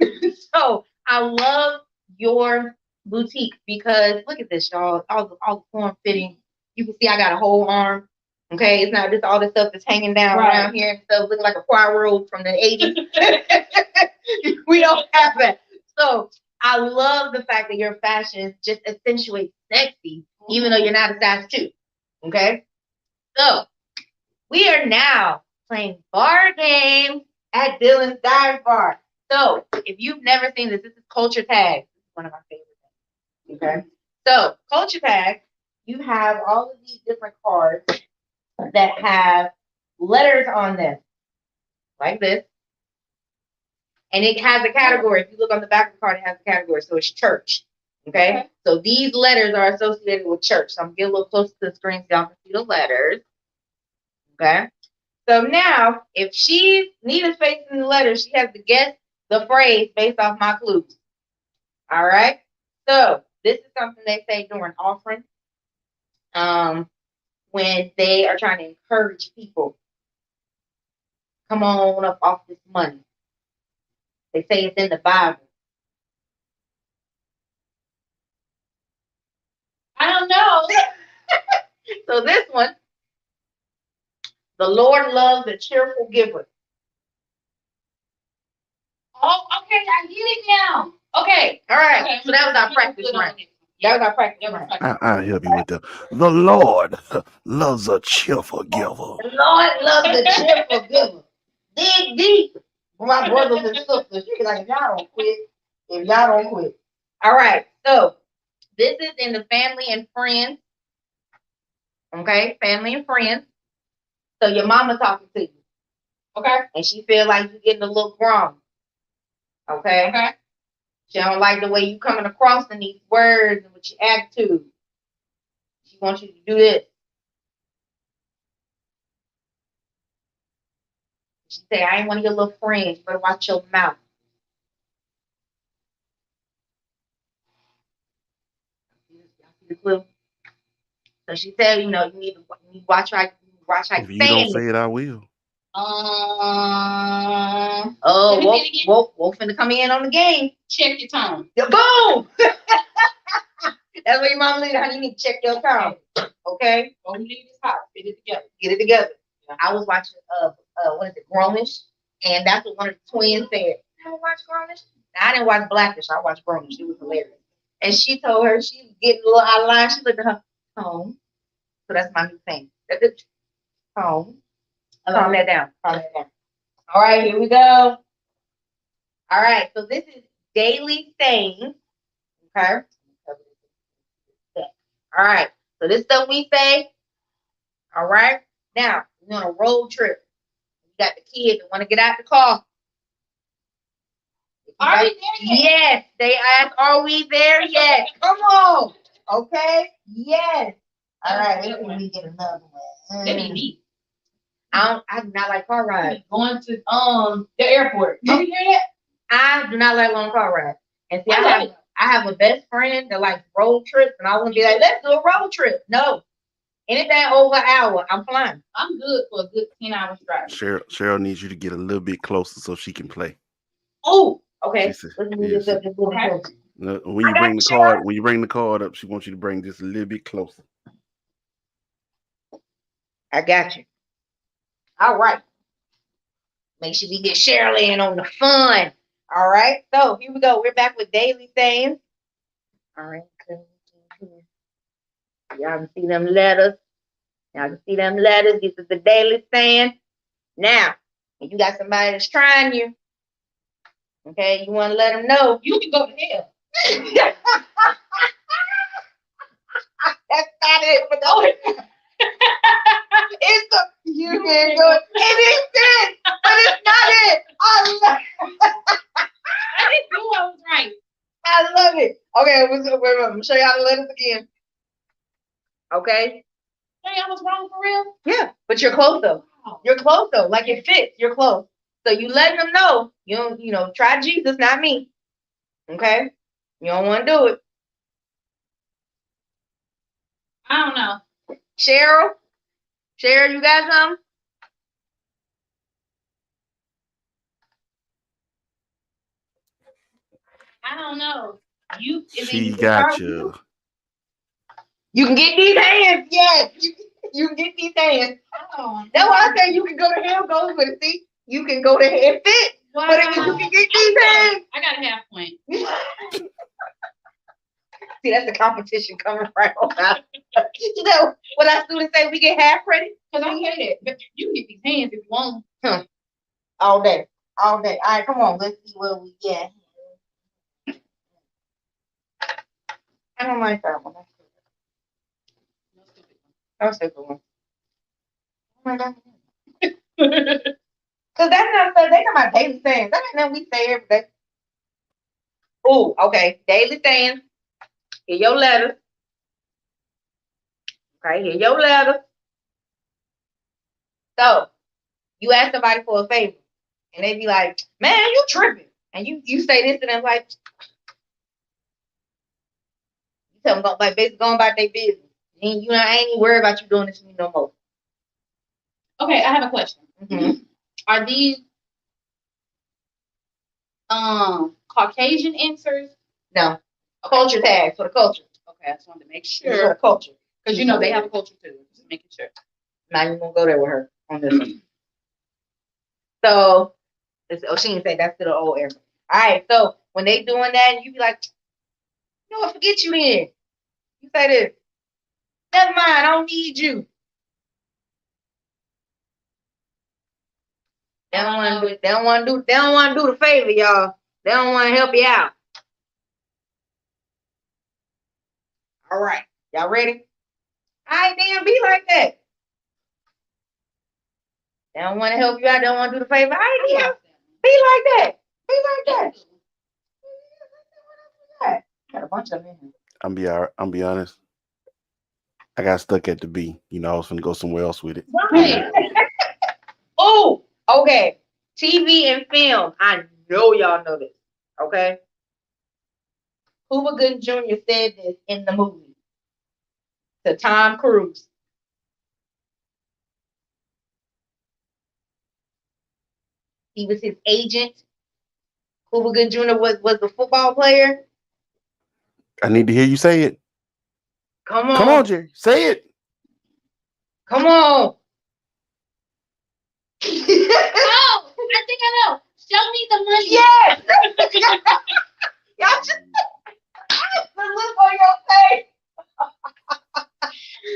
So I love your boutique because look at this, y'all. All the form fitting. You can see I got a whole arm. Okay, it's not just all the stuff that's hanging down around here and stuff looking like a choir robe from the 80s. We don't have that. So I love the fact that your fashion just accentuates sexy, even though you're not a size 2. Okay? So we are now playing bar games at Dilyn's Dive Bar. So if you've never seen this is Culture Tag. This is one of my favorite things. Okay? So Culture Tag, you have all of these different cards that have letters on them, like this. And it has a category. If you look on the back of the card, it has a category. So it's church. Okay? So these letters are associated with church. So I'm getting a little closer to the screen so y'all can see the letters. Okay? So now, if Nita's facing the letters, she has to guess the phrase based off my clues. All right? So this is something they say during offering. When they are trying to encourage people, come on up off this money. They say it's in the Bible. I don't know. So this one, the Lord loves a cheerful giver. Oh, okay, I get it now. Okay. All right. Okay. So that was our practice round. That was our practice round. I'll help you with that. The Lord loves a cheerful giver. The Lord loves a cheerful giver. Dig deep. My brothers and sisters, you be like, if y'all don't quit. All right. So this is in the family and friends. Okay, family and friends. So your mama talking to you. Okay. And she feel like you're getting a little grown. Okay. Okay. She don't like the way you coming across in these words and with your attitude. She wants you to do this. She say, I ain't one of your little friends. You better watch your mouth. So she said, you need to watch how if you don't say it, I will. Wolf finna come in on the game. Check your tone. Boom! That's what your mama leader, honey. You need to check your tone. Okay? All you need is hot. Get it together. Get it together. Yeah. I was watching what is it, Grownish? And that's what one of the twins said. You ever watch Grownish? I didn't watch Blackish. I watched Grownish. It was hilarious. And she told her she was getting a little out of line. She looked at her tone. So that's my new thing. Tone. Calm that down. Calm that down. All right, here we go. All right, so this is daily sayings. Okay. All right, so this stuff we say. All right. Now we're on a road trip. You got the kids that want to get out the car. Are we there yet? Yes, they ask, "Are we there yet?" Come on. Okay. Yes. All right. Let me get another one. Let me be. I do not like car rides. Going to the airport. Did you hear that? I do not like long car rides. And see, I have a best friend that likes road trips, and I want to be like, let's do a road trip. No. Anything over an hour, I'm flying. I'm good for a good 10 hours drive. Cheryl needs you to get a little bit closer so she can play. Oh, okay. Said, let's move this up just a little closer. When you bring the card up, she wants you to bring just a little bit closer. I got you. All right. Make sure we get Cheryl in on the fun. All right. So here we go. We're back with daily sayings. All right. Y'all can see them letters. Y'all can see them letters. This is the daily saying. Now, if you got somebody that's trying you, okay, you want to let them know. You can go to hell. That's not it. But no, it's a you can go. It is it, but it's not it. I didn't know I was right. I love it. Okay, wait, I'm gonna show y'all the letters again. Okay. Hey, I was wrong for real. Yeah, but you're close though. Wow. You're close though. Like it fits. You're close. So you letting them know. You know, try Jesus, not me. Okay. You don't want to do it. I don't know. Cheryl, you got something? I don't know. You. She got you. You can get these hands. Yes, you can get these hands. Oh, That's why I say you can go to hell goes with it. See, you can go to hell. It fit. wow. But if you can get these hands. I got a half point. See, that's the competition coming right on out. You know, when our students say we get half credit, Because I say that. But you can get these hands if you want. all day. All day. All right, come on. Let's see what we get. I don't like that one. That's a good one. Oh my God. Because that's not so they got my daily sayings. That ain't nothing we say every day. Oh, okay. Daily sayings. Here your letters. Okay, here your letters. So you ask somebody for a favor, and they be like, "Man, you tripping," and you say this, and I'm like, you tell them like basically going about their business. And you know, I ain't even worried about you doing this to me no more. Okay, I have a question. Mm-hmm. Are these Caucasian answers? No, culture tags for the culture. Okay, I just wanted to make It's for sure. the culture. Because you know they have a culture too. Just making sure. Not even gonna go there with her on this one. So, she didn't say that's to the old era. All right, so when they doing that, you be like, you know what, forget you then. You say this. Never mind, I don't need you. They don't want to do. They don't want to do. They don't want to do the favor, y'all. They don't want to help you out. All right, y'all ready? I didn't be like that. They don't want to help you out. They don't want to do the favor. I ain't be like that. Be like that. Got a bunch of them in here. I'm be honest. I got stuck at the B. You know, I was gonna go somewhere else with it. Right. Oh, okay. TV and film. I know y'all know this. Okay. Cuba Gooding Jr. said this in the movie to Tom Cruise. He was his agent. Cuba Gooding Jr. was the football player. I need to hear you say it. Come on. Come on, Jerry. Say it. Come on. Oh, I think I know. Show me the money. Yes. Y'all just the look on your face.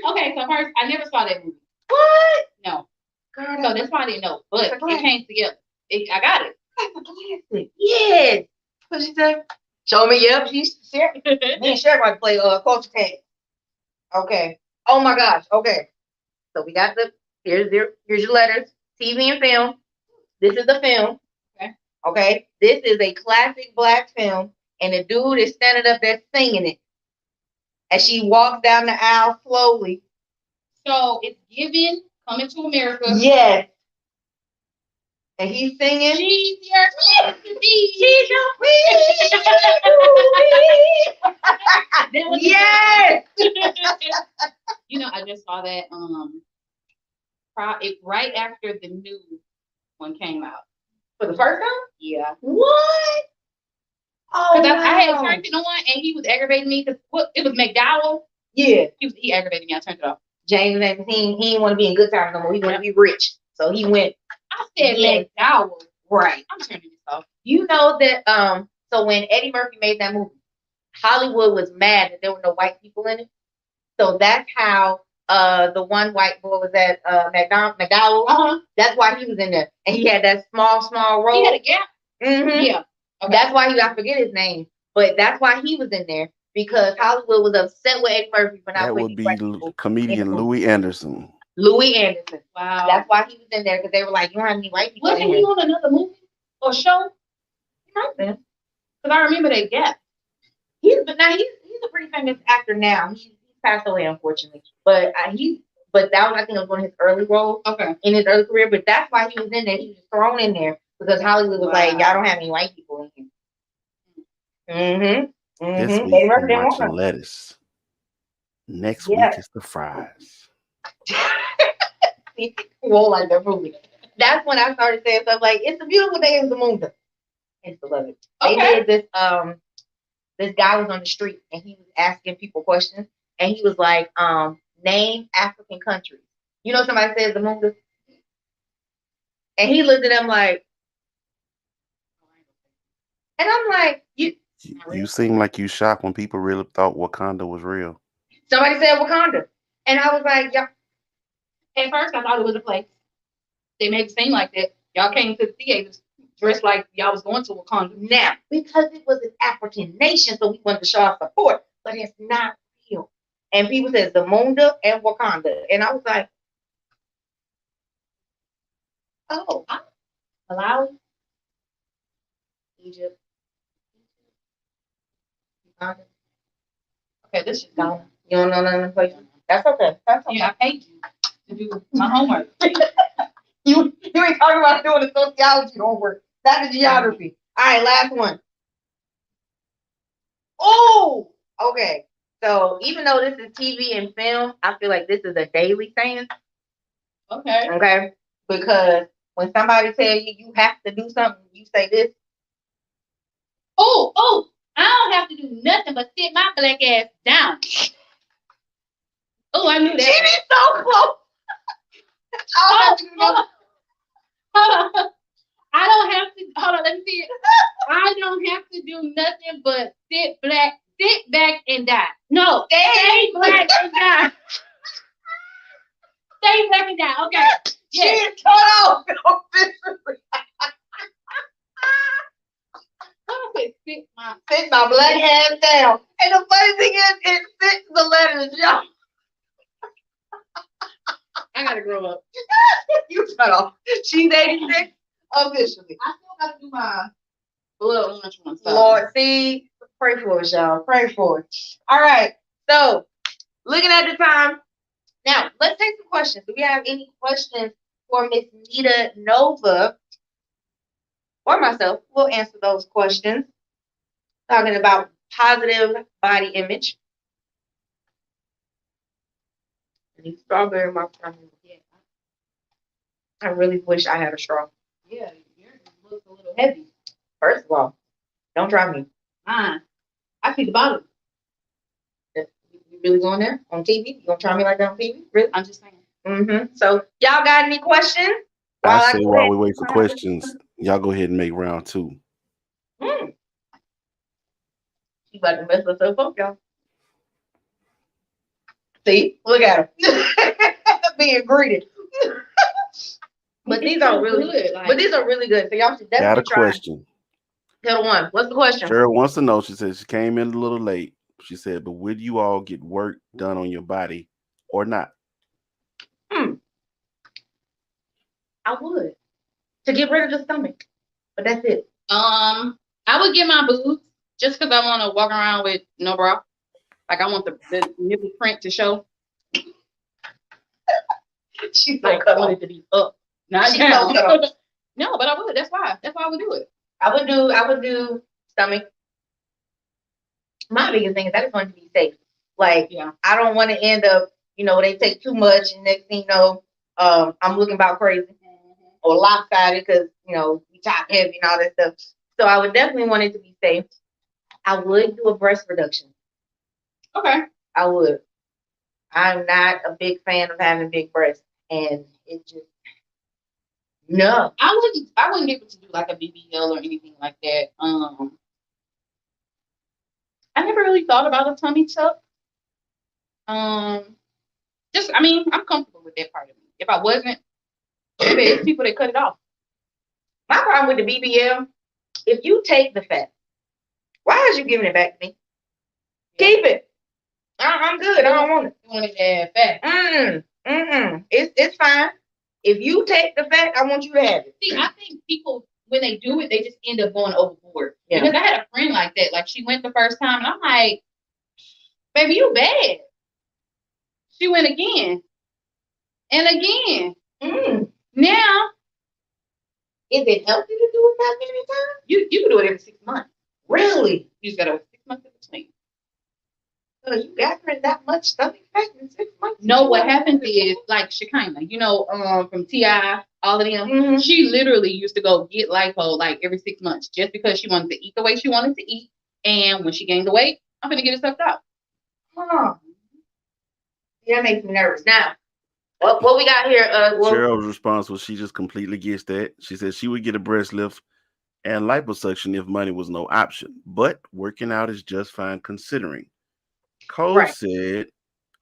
Okay, so first, I never saw that movie. What? No. Girl, So that's why I didn't know. But It's a it classic. came together. I got it. that's a classic. Yes. What she say? Show me. Yep. She's sharing. Me and Sherry about to play culture tag. Okay. Oh my gosh. Okay. So we got here's your letters. TV and film. This is the film. Okay. Okay. This is a classic black film, and the dude is standing up there singing it as she walks down the aisle slowly. So it's Given, Coming to America. Yes. And he's singing. She's your queen to be. She's your queen. Yes. You know, I just saw that right after the new one came out. For the first time? Yeah. What? Oh, Because I had wow. turned it on and he was aggravating me because it was McDowell. Yeah. He aggravated me. I turned it off. James, he didn't want to be in good times no more. He want to be rich. So So he went I said Yeah. McDowell. right. I'm turning this off. You know that so when Eddie Murphy made that movie, Hollywood was mad that there were no white people in it. So that's how the one white boy was at McDowell. That's why he was in there. And he had that small role. He had a gap. Mhm. Yeah. Okay. That's why I forget his name. But that's why he was in there. Because Hollywood was upset with Eddie Murphy for not That putting would be white people in the comedian movie. Louis Anderson. Louis Anderson. Wow. That's why he was in there, because they were like, you don't have any white people Wasn't in he here. on another movie or show? He might have been. Because I remember that gap. He's a pretty famous actor now. He's passed away, unfortunately. But that was, I think, it was one of his early roles Okay. in his early career. But that's why he was in there. He was thrown in there because Hollywood was like, Wow. y'all don't have any white people in here. This They week we're didn't want watching them. lettuce. Next Yeah. week is the fries. He won't like that movie. That's when I started saying stuff like, "It's a beautiful day in the moon." I used to love it. They Okay. did this guy was on the street and he was asking people questions and he was like, name African countries. You know, somebody says the moon, and he looked at them like, and I'm like, You seem like you shocked when people really thought Wakanda was real. somebody said Wakanda, and I was like, yeah. At first, I thought it was a place. They made it seem like that. Y'all came to the theaters dressed like y'all was going to Wakanda. Now, because it was an African nation, so we wanted to show our support, but it's not real. And people said Zamunda and Wakanda, and I was like, oh, Malawi, Egypt, Uganda. Okay, this is Ghana. You don't know none of them places? That's okay. That's okay. Yeah, I paid you to do my homework. You ain't talking about doing the sociology homework, not the geography. All right, last one. Oh, okay. So even though this is TV and film, I feel like this is a daily thing. Okay. Okay, because when somebody tell you you have to do something, you say this. Oh, I don't have to do nothing but sit my black ass down. Oh, I knew She that. is so close. Hold on. I don't have to. Hold on. Let me see it. I don't have to do nothing but sit back and die. No, stay black and die. Stay black and die. Okay. She is cut off officially. Sit my black ass down. And the funny thing is, it fits the letters, y'all. I gotta grow up. You cut off. She's 86 officially. I still gotta do my blood lunch one. Lord, see, pray for us, y'all. Pray for us. All right. So, looking at the time, now let's take some questions. Do we have any questions for Miss Nita Nova or myself? We'll answer those questions. Talking about positive body image. Any strawberry in my tummy. Yeah. I really wish I had a straw. Yeah, yours looks a little heavy. First of all, don't try me. Mine. I see the bottom. You really going there on TV? You gonna try me like that on TV? Really? I'm just saying. Mm-hmm. So y'all got any questions? I say while we wait for questions, y'all go ahead and make round two. You about to mess us up, y'all. See, look at him being greeted. But these are really good. But these are really good. So y'all should Got definitely a try. question. Tell one. What's the question? Cheryl wants to know. She says she came in a little late. She said, but would you all get work done on your body or not? I would. To get rid of the stomach. But that's it. I would get my boobs just because I want to walk around with no bra. Like I want the nipple print to show. She's like I want it to be up, not down. No, but I would. That's why I would do it. I would do stomach. My biggest thing is I just want to be safe. Like, yeah. I don't want to end up, they take too much and next thing you know, I'm looking about crazy or lopsided because, we top heavy and all that stuff. So I would definitely want it to be safe. I would do a breast reduction. Okay. I would. I'm not a big fan of having big breasts, and it just No. I wouldn't be able to do like a BBL or anything like that. I never really thought about a tummy tuck. Just I mean, I'm comfortable with that part of me. If I wasn't, maybe it's people that cut it off. My problem with the BBL, if you take the fat, why is you giving it back to me? Keep it. I'm good. I don't want it. You want it to have fat. It's fine. If you take the fat, I want you to have it. See, I think people when they do it, they just end up going overboard. Yeah. Because I had a friend like that. Like she went the first time, and I'm like, "Baby, you bad." She went again and again. Now, Is it healthy to do it that many times? you can do it every 6 months. Really? You just gotta wait 6 months in between. So you gathering that much stomach fat in 6 months? No, what happens is like Shekinah, from T.I., all of them. Mhm. She literally used to go get lipo like every 6 months just because she wanted to eat the way she wanted to eat. And when she gained the weight, I'm gonna get it sucked out. Huh. Yeah, that makes me nervous. Now, what we got here? Cheryl's response was she just completely gets that. She said she would get a breast lift and liposuction if money was no option, but working out is just fine considering. Cole Right. said,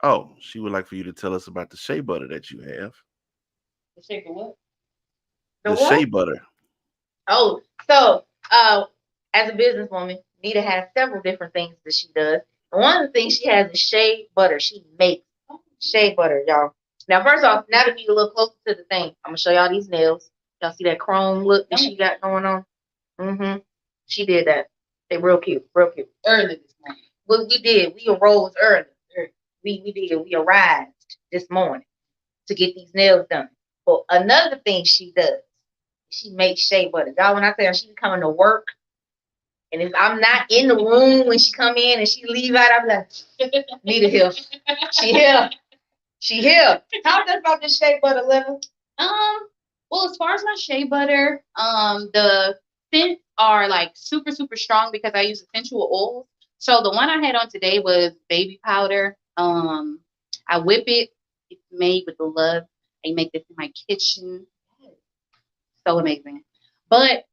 "Oh, she would like for you to tell us about the shea butter that you have." The shape of what? The what? shea butter. Oh, so as a businesswoman, Nita has several different things that she does. And one of the things she has is shea butter. She makes shea butter, y'all. Now, first off, now to be a little closer to the thing, I'm gonna show y'all these nails. Y'all see that chrome look that she got going on? She did that. They real cute, real cute. Early this morning. What we did, we arose early. We arrived this morning to get these nails done. But another thing she does, she makes shea butter. Y'all, when I tell her she coming to work, and if I'm not in the room when she come in and she leave out, I'm like, Nita here. She here. She here. Talk to us about this shea butter, Level. Well, as far as my shea butter, the scents are like super, super strong because I use essential oils. So the one I had on today was baby powder. I whip it. It's made with love. I make this in my kitchen. So amazing. But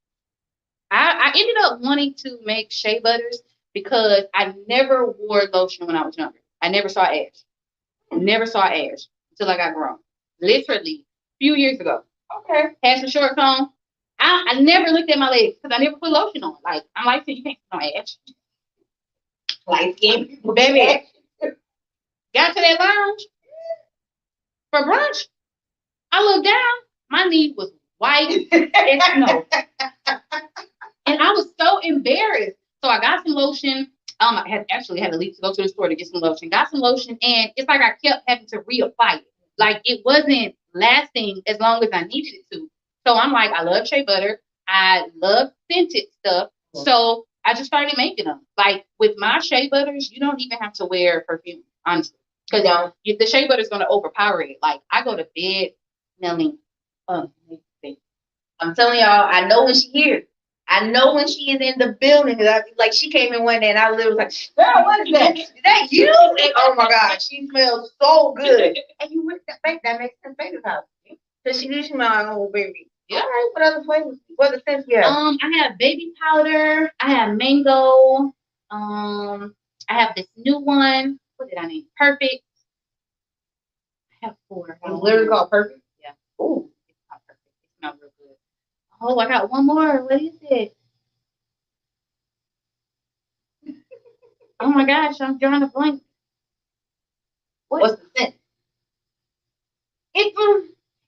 I ended up wanting to make shea butters because I never wore lotion when I was younger. I never saw ash. Never saw ash until I got grown. Literally a few years ago. Okay. Had some short on. I never looked at my legs because I never put lotion on. Like I'm like, you can't put no ash. Light skin. Baby. Got to that lounge for brunch. I looked down. My knee was white as snow. And I was so embarrassed. So I got some lotion. I had to leave to go to the store to get some lotion. Got some lotion, and it's like I kept having to reapply it. Like it wasn't lasting as long as I needed it to. So I'm like, I love shea butter. I love scented stuff. So I just started making them. Like with my shea butters, you don't even have to wear perfume, honestly. Because the shea butter is going to overpower it. Like I go to bed smelling amazing. I'm telling y'all, I know when she here. I know when she is in the building. Like she came in one day and I literally was like, girl, what is that? Is that you? And, oh my God, she smells so good. And you whipped that baby, that makes sense baby powder. Because she usually smell like a whole baby. Yeah. All right, what other flavors? What other scents you have? I have baby powder. I have mango. I have this new one. What did I name? Perfect. I have 4. It's literally called Perfect? Yeah. Ooh. It's not perfect. It smells real good. Oh, I got one more. What is it? Oh my gosh, I'm drawing a blank. What's the scent?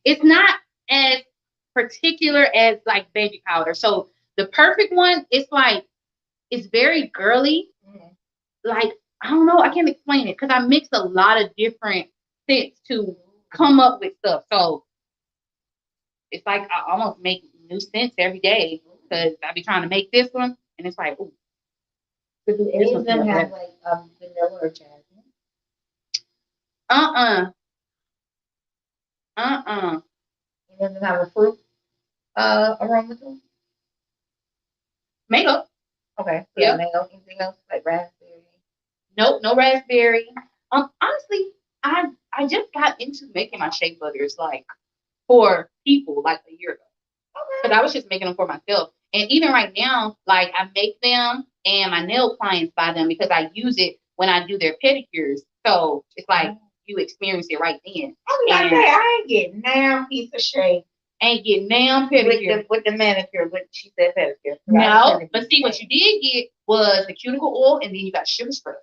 It's not as particular as like baby powder. So the perfect one, it's very girly. Like I don't know, I can't explain it because I mix a lot of different scents to come up with stuff. So it's like I almost make new scents every day because I be trying to make this one, and it's like, ooh. Do any of them have like vanilla or jasmine? Any of them have a fruit aroma to them? Mango. Okay. Yeah. Mango. Anything else like raspberry? Nope, no raspberry. Honestly, I just got into making my shea butters like for people like a year ago. Because I was just making them for myself. And even right now, like I make them and my nail clients buy them because I use it when I do their pedicures. So it's like you experience it right then. I ain't getting now piece of shade. Ain't getting now pedicure. With the manicure, but she said pedicure. No, but see what you did get was the cuticle oil and then you got sugar scrub.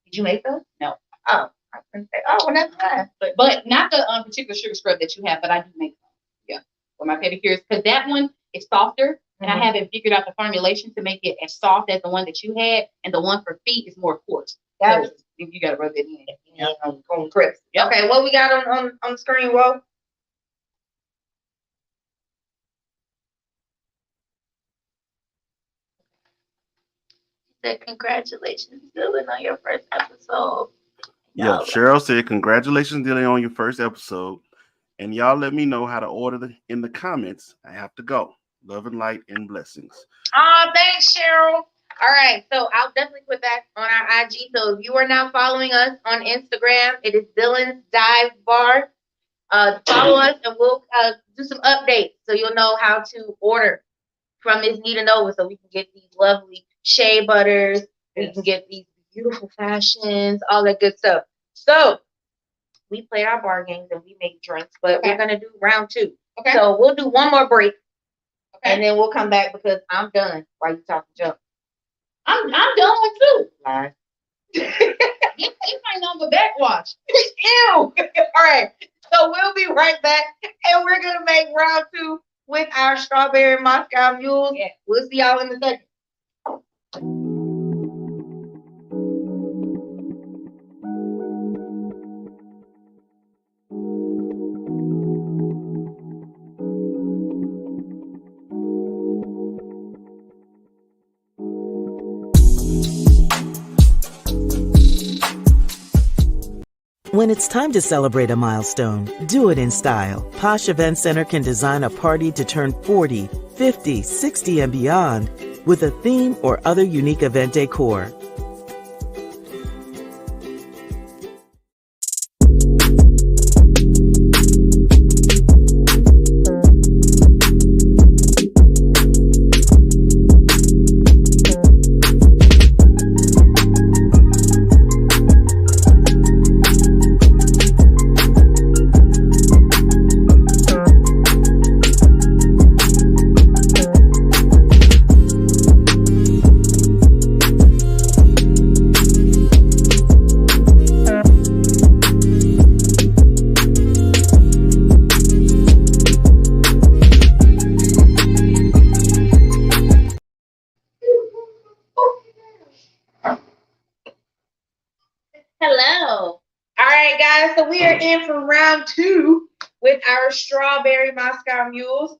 Did you make those? No. Oh, I was gonna say, well, that's fine. But not the particular sugar scrub that you have, but I do make them. Yeah, for my pedicures because that one is softer, and I haven't figured out the formulation to make it as soft as the one that you had, and the one for feet is more coarse. Gotcha. So you got to rub it in. Yeah, on crisp. Yep. Okay, what we got on the screen, Whoa? Said congratulations, Dilyn, on your first episode. Yeah, Cheryl said, congratulations, Dilyn, on your first episode. And y'all let me know how to order in the comments. I have to go. Love and light and blessings. Oh, thanks, Cheryl. All right, so I'll definitely put that on our IG. So if you are now following us on Instagram, it is Dilyn's Dive Bar. Follow us and we'll do some updates so you'll know how to order from Ms. Nita Nova so we can get these lovely shea butters. We can get these beautiful fashions, all that good stuff. So we play our bar games and we make drinks, but we're going to do round 2. Okay. So we'll do one more break. Okay. And then we'll come back because I'm done while you talking junk. I'm done too. Lie. You might know the backwash. Ew. All right. So we'll be right back and we're going to make round 2 with our strawberry Moscow mules. Yeah. We'll see y'all in a second. When it's time to celebrate a milestone, do it in style. Posh Event Center can design a party to turn 40, 50, 60, and beyond with a theme or other unique event decor. Hello. All right, guys. So we are in for round 2 with our strawberry Moscow mules.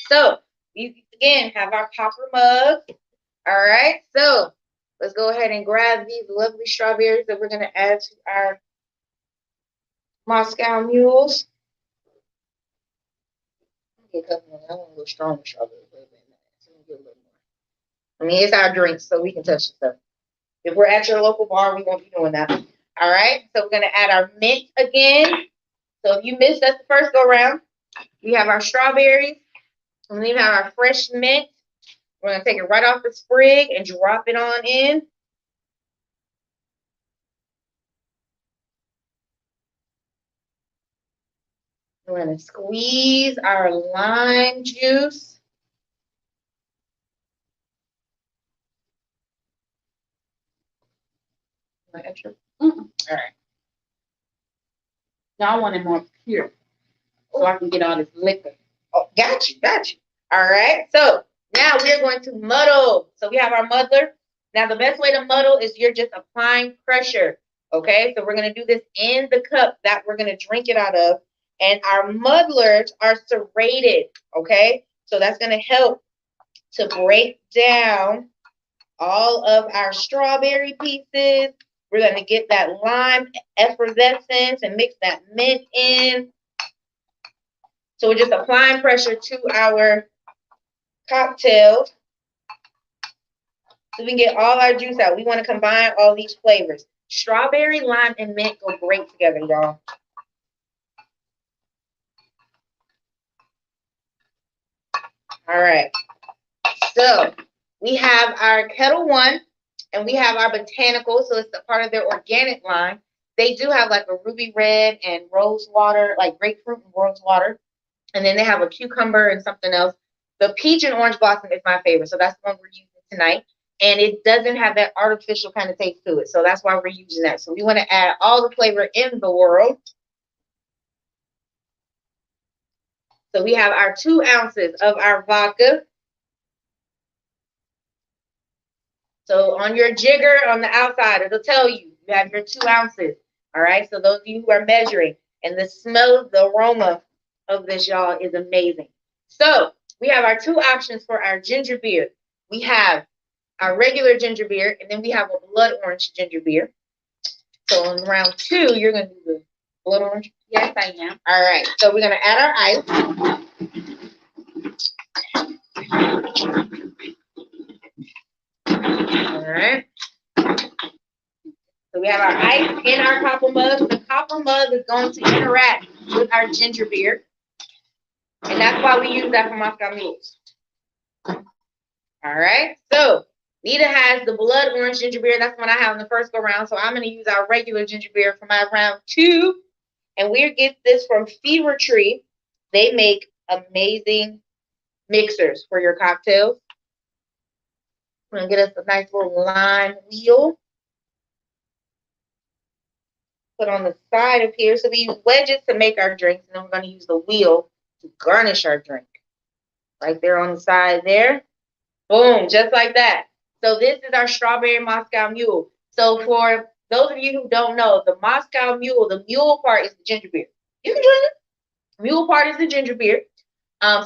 So we again have our popper mug. All right. So let's go ahead and grab these lovely strawberries that we're going to add to our Moscow mules. I want a little stronger strawberries. I mean, it's our drinks, so we can touch the stuff. If we're at your local bar, we won't be doing that. All right, so we're going to add our mint again. So if you missed us the first go round, we have our strawberries. And then we have our fresh mint. We're going to take it right off the sprig and drop it on in. We're going to squeeze our lime juice. Extra? All right. Now I want it more pure so I can get all this liquor. Oh, got you. All right. So now we're going to muddle. So we have our muddler. Now the best way to muddle is you're just applying pressure. Okay. So we're going to do this in the cup that we're going to drink it out of. And our muddlers are serrated. Okay. So that's going to help to break down all of our strawberry pieces. We're going to get that lime effervescence and mix that mint in. So we're just applying pressure to our cocktail so we can get all our juice out. We want to combine all these flavors. Strawberry, lime, and mint go great together, y'all. All right. So we have our Kettle One, and we have our Botanical. So it's a part of their organic line. They do have like a ruby red and rose water, like grapefruit and rose water. And then they have a cucumber and something else. The peach and orange blossom is my favorite. So that's the one we're using tonight. And it doesn't have that artificial kind of taste to it. So that's why we're using that. So we want to add all the flavor in the world. So we have our 2 ounces of our vodka. So on your jigger on the outside, it'll tell you you have your 2 ounces. All right. So those of you who are measuring, and the smell, the aroma of this, y'all, is amazing. So we have our 2 options for our ginger beer. We have our regular ginger beer, and then we have a blood orange ginger beer. So on round 2, you're going to do the blood orange. Yes, I am. All right. So we're going to add our ice. All right. So we have our ice in our copper mug. The copper mug is going to interact with our ginger beer. And that's why we use that for Moscow mules. All right. So Nita has the blood orange ginger beer. That's what I have in the first go round. So I'm going to use our regular ginger beer for my round 2. And we get this from Fever Tree. They make amazing mixers for your cocktails. We're going to get us a nice little lime wheel. Put on the side of here. So we use wedges to make our drinks. And then we're going to use the wheel to garnish our drink. Right there on the side there. Boom, just like that. So this is our strawberry Moscow Mule. So for those of you who don't know, the Moscow Mule, the mule part is the ginger beer. You can drink it. Mule part is the ginger beer.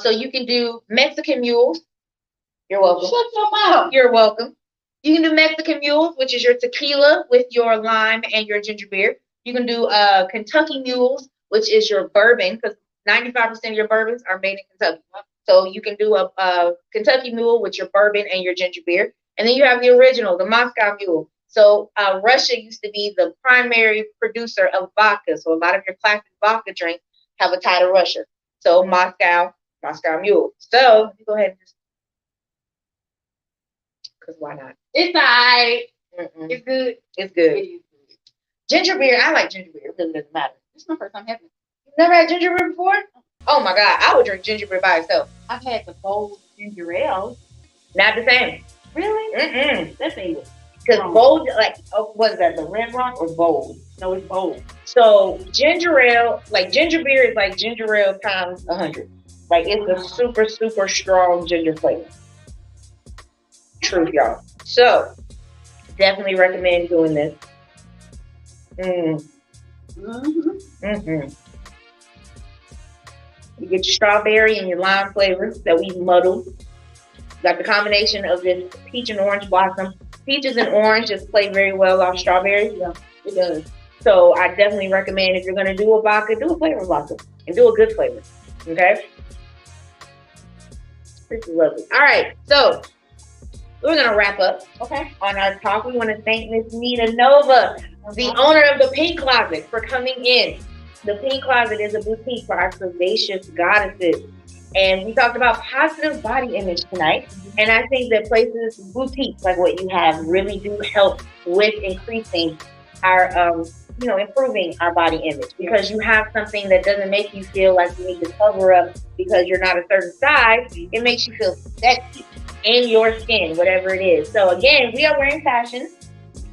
So you can do Mexican mules. You're welcome. Shut your mouth. You're welcome. You can do Mexican mules, which is your tequila with your lime and your ginger beer. You can do Kentucky mules, which is your bourbon, because 95% of your bourbons are made in Kentucky. So you can do a Kentucky mule with your bourbon and your ginger beer. And then you have the original, the Moscow Mule. So Russia used to be the primary producer of vodka. So a lot of your classic vodka drinks have a tie to Russia. So Moscow Mule. So you go ahead and just, because why not? It's all right. It's good. It's good. It is good. Ginger beer, I like ginger beer. It really doesn't matter. This is my first time having it. You've never had ginger beer before? Oh my God, I would drink ginger beer by itself. I've had the bold ginger ale. Not the same. Really? That's English. Because bold, like, what is that, the Red Rock or bold? No, it's bold. So ginger ale, like ginger beer is like ginger ale times 100. Like it's a super, super strong ginger flavor. Truth, y'all. So definitely recommend doing this. You get your strawberry and your lime flavors that we muddled. Got the combination of this peach and orange blossom. Peaches and orange just play very well off strawberries. Yeah, it does. So I definitely recommend, if you're going to do a vodka, do a flavor vodka and do a good flavor. Okay? This is lovely. All right, so we're going to wrap up, okay, on our talk. We want to thank Miss Nita Nova, the owner of the Pink Closet, for coming in. The Pink Closet is a boutique for our curvaceous goddesses. And we talked about positive body image tonight. And I think that places, boutiques like what you have, really do help with increasing our, improving our body image. Because you have something that doesn't make you feel like you need to cover up because you're not a certain size. It makes you feel sexy in your skin, whatever it is. So again, we are wearing fashion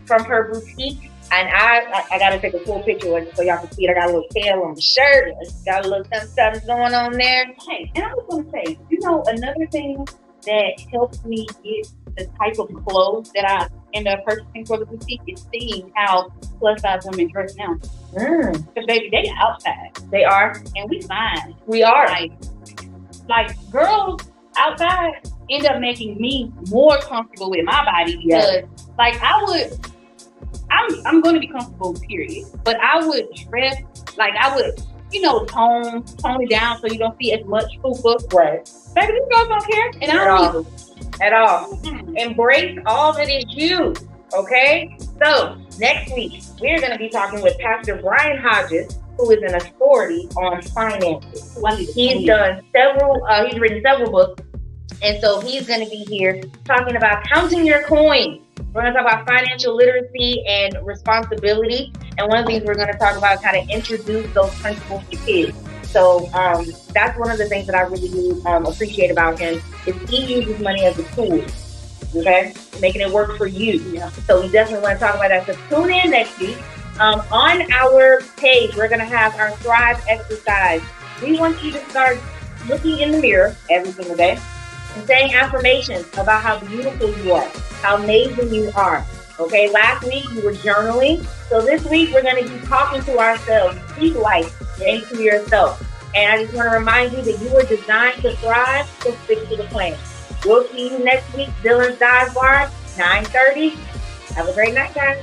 from her boutique. And I got to take a full picture of it so y'all can see it. I got a little tail on the shirt. Got a little something going on there. Hey, and I was going to say, another thing that helps me get the type of clothes that I end up purchasing for the boutique is seeing how plus size women dress now. Because baby, they outside. They are. And we fine. We are. Like girls outside end up making me more comfortable with my body because I'm going to be comfortable, period. But I would dress, tone it down so you don't see as much fupa. Right. Baby, these girls don't care. And I don't either. At all. Embrace all that is you, okay? So, next week, we're going to be talking with Pastor Brian Hodges, who is an authority on finances. He's written several books And so he's going to be here talking about counting your coins. We're going to talk about financial literacy and responsibility. And one of the things we're going to talk about is how to introduce those principles to kids. So that's one of the things that I really appreciate about him is he uses money as a tool, okay, making it work for you. Yeah. So we definitely want to talk about that. So tune in next week. On our page, we're going to have our Thrive exercise. We want you to start looking in the mirror every single day and saying affirmations about how beautiful you are, how amazing you are. Okay, last week we were journaling. So this week we're going to be talking to ourselves. Speak life into yourself. And I just want to remind you that you were designed to thrive, so stick to the plan. We'll see you next week, Dilyn's Dive Bar, 9:30. Have a great night, guys.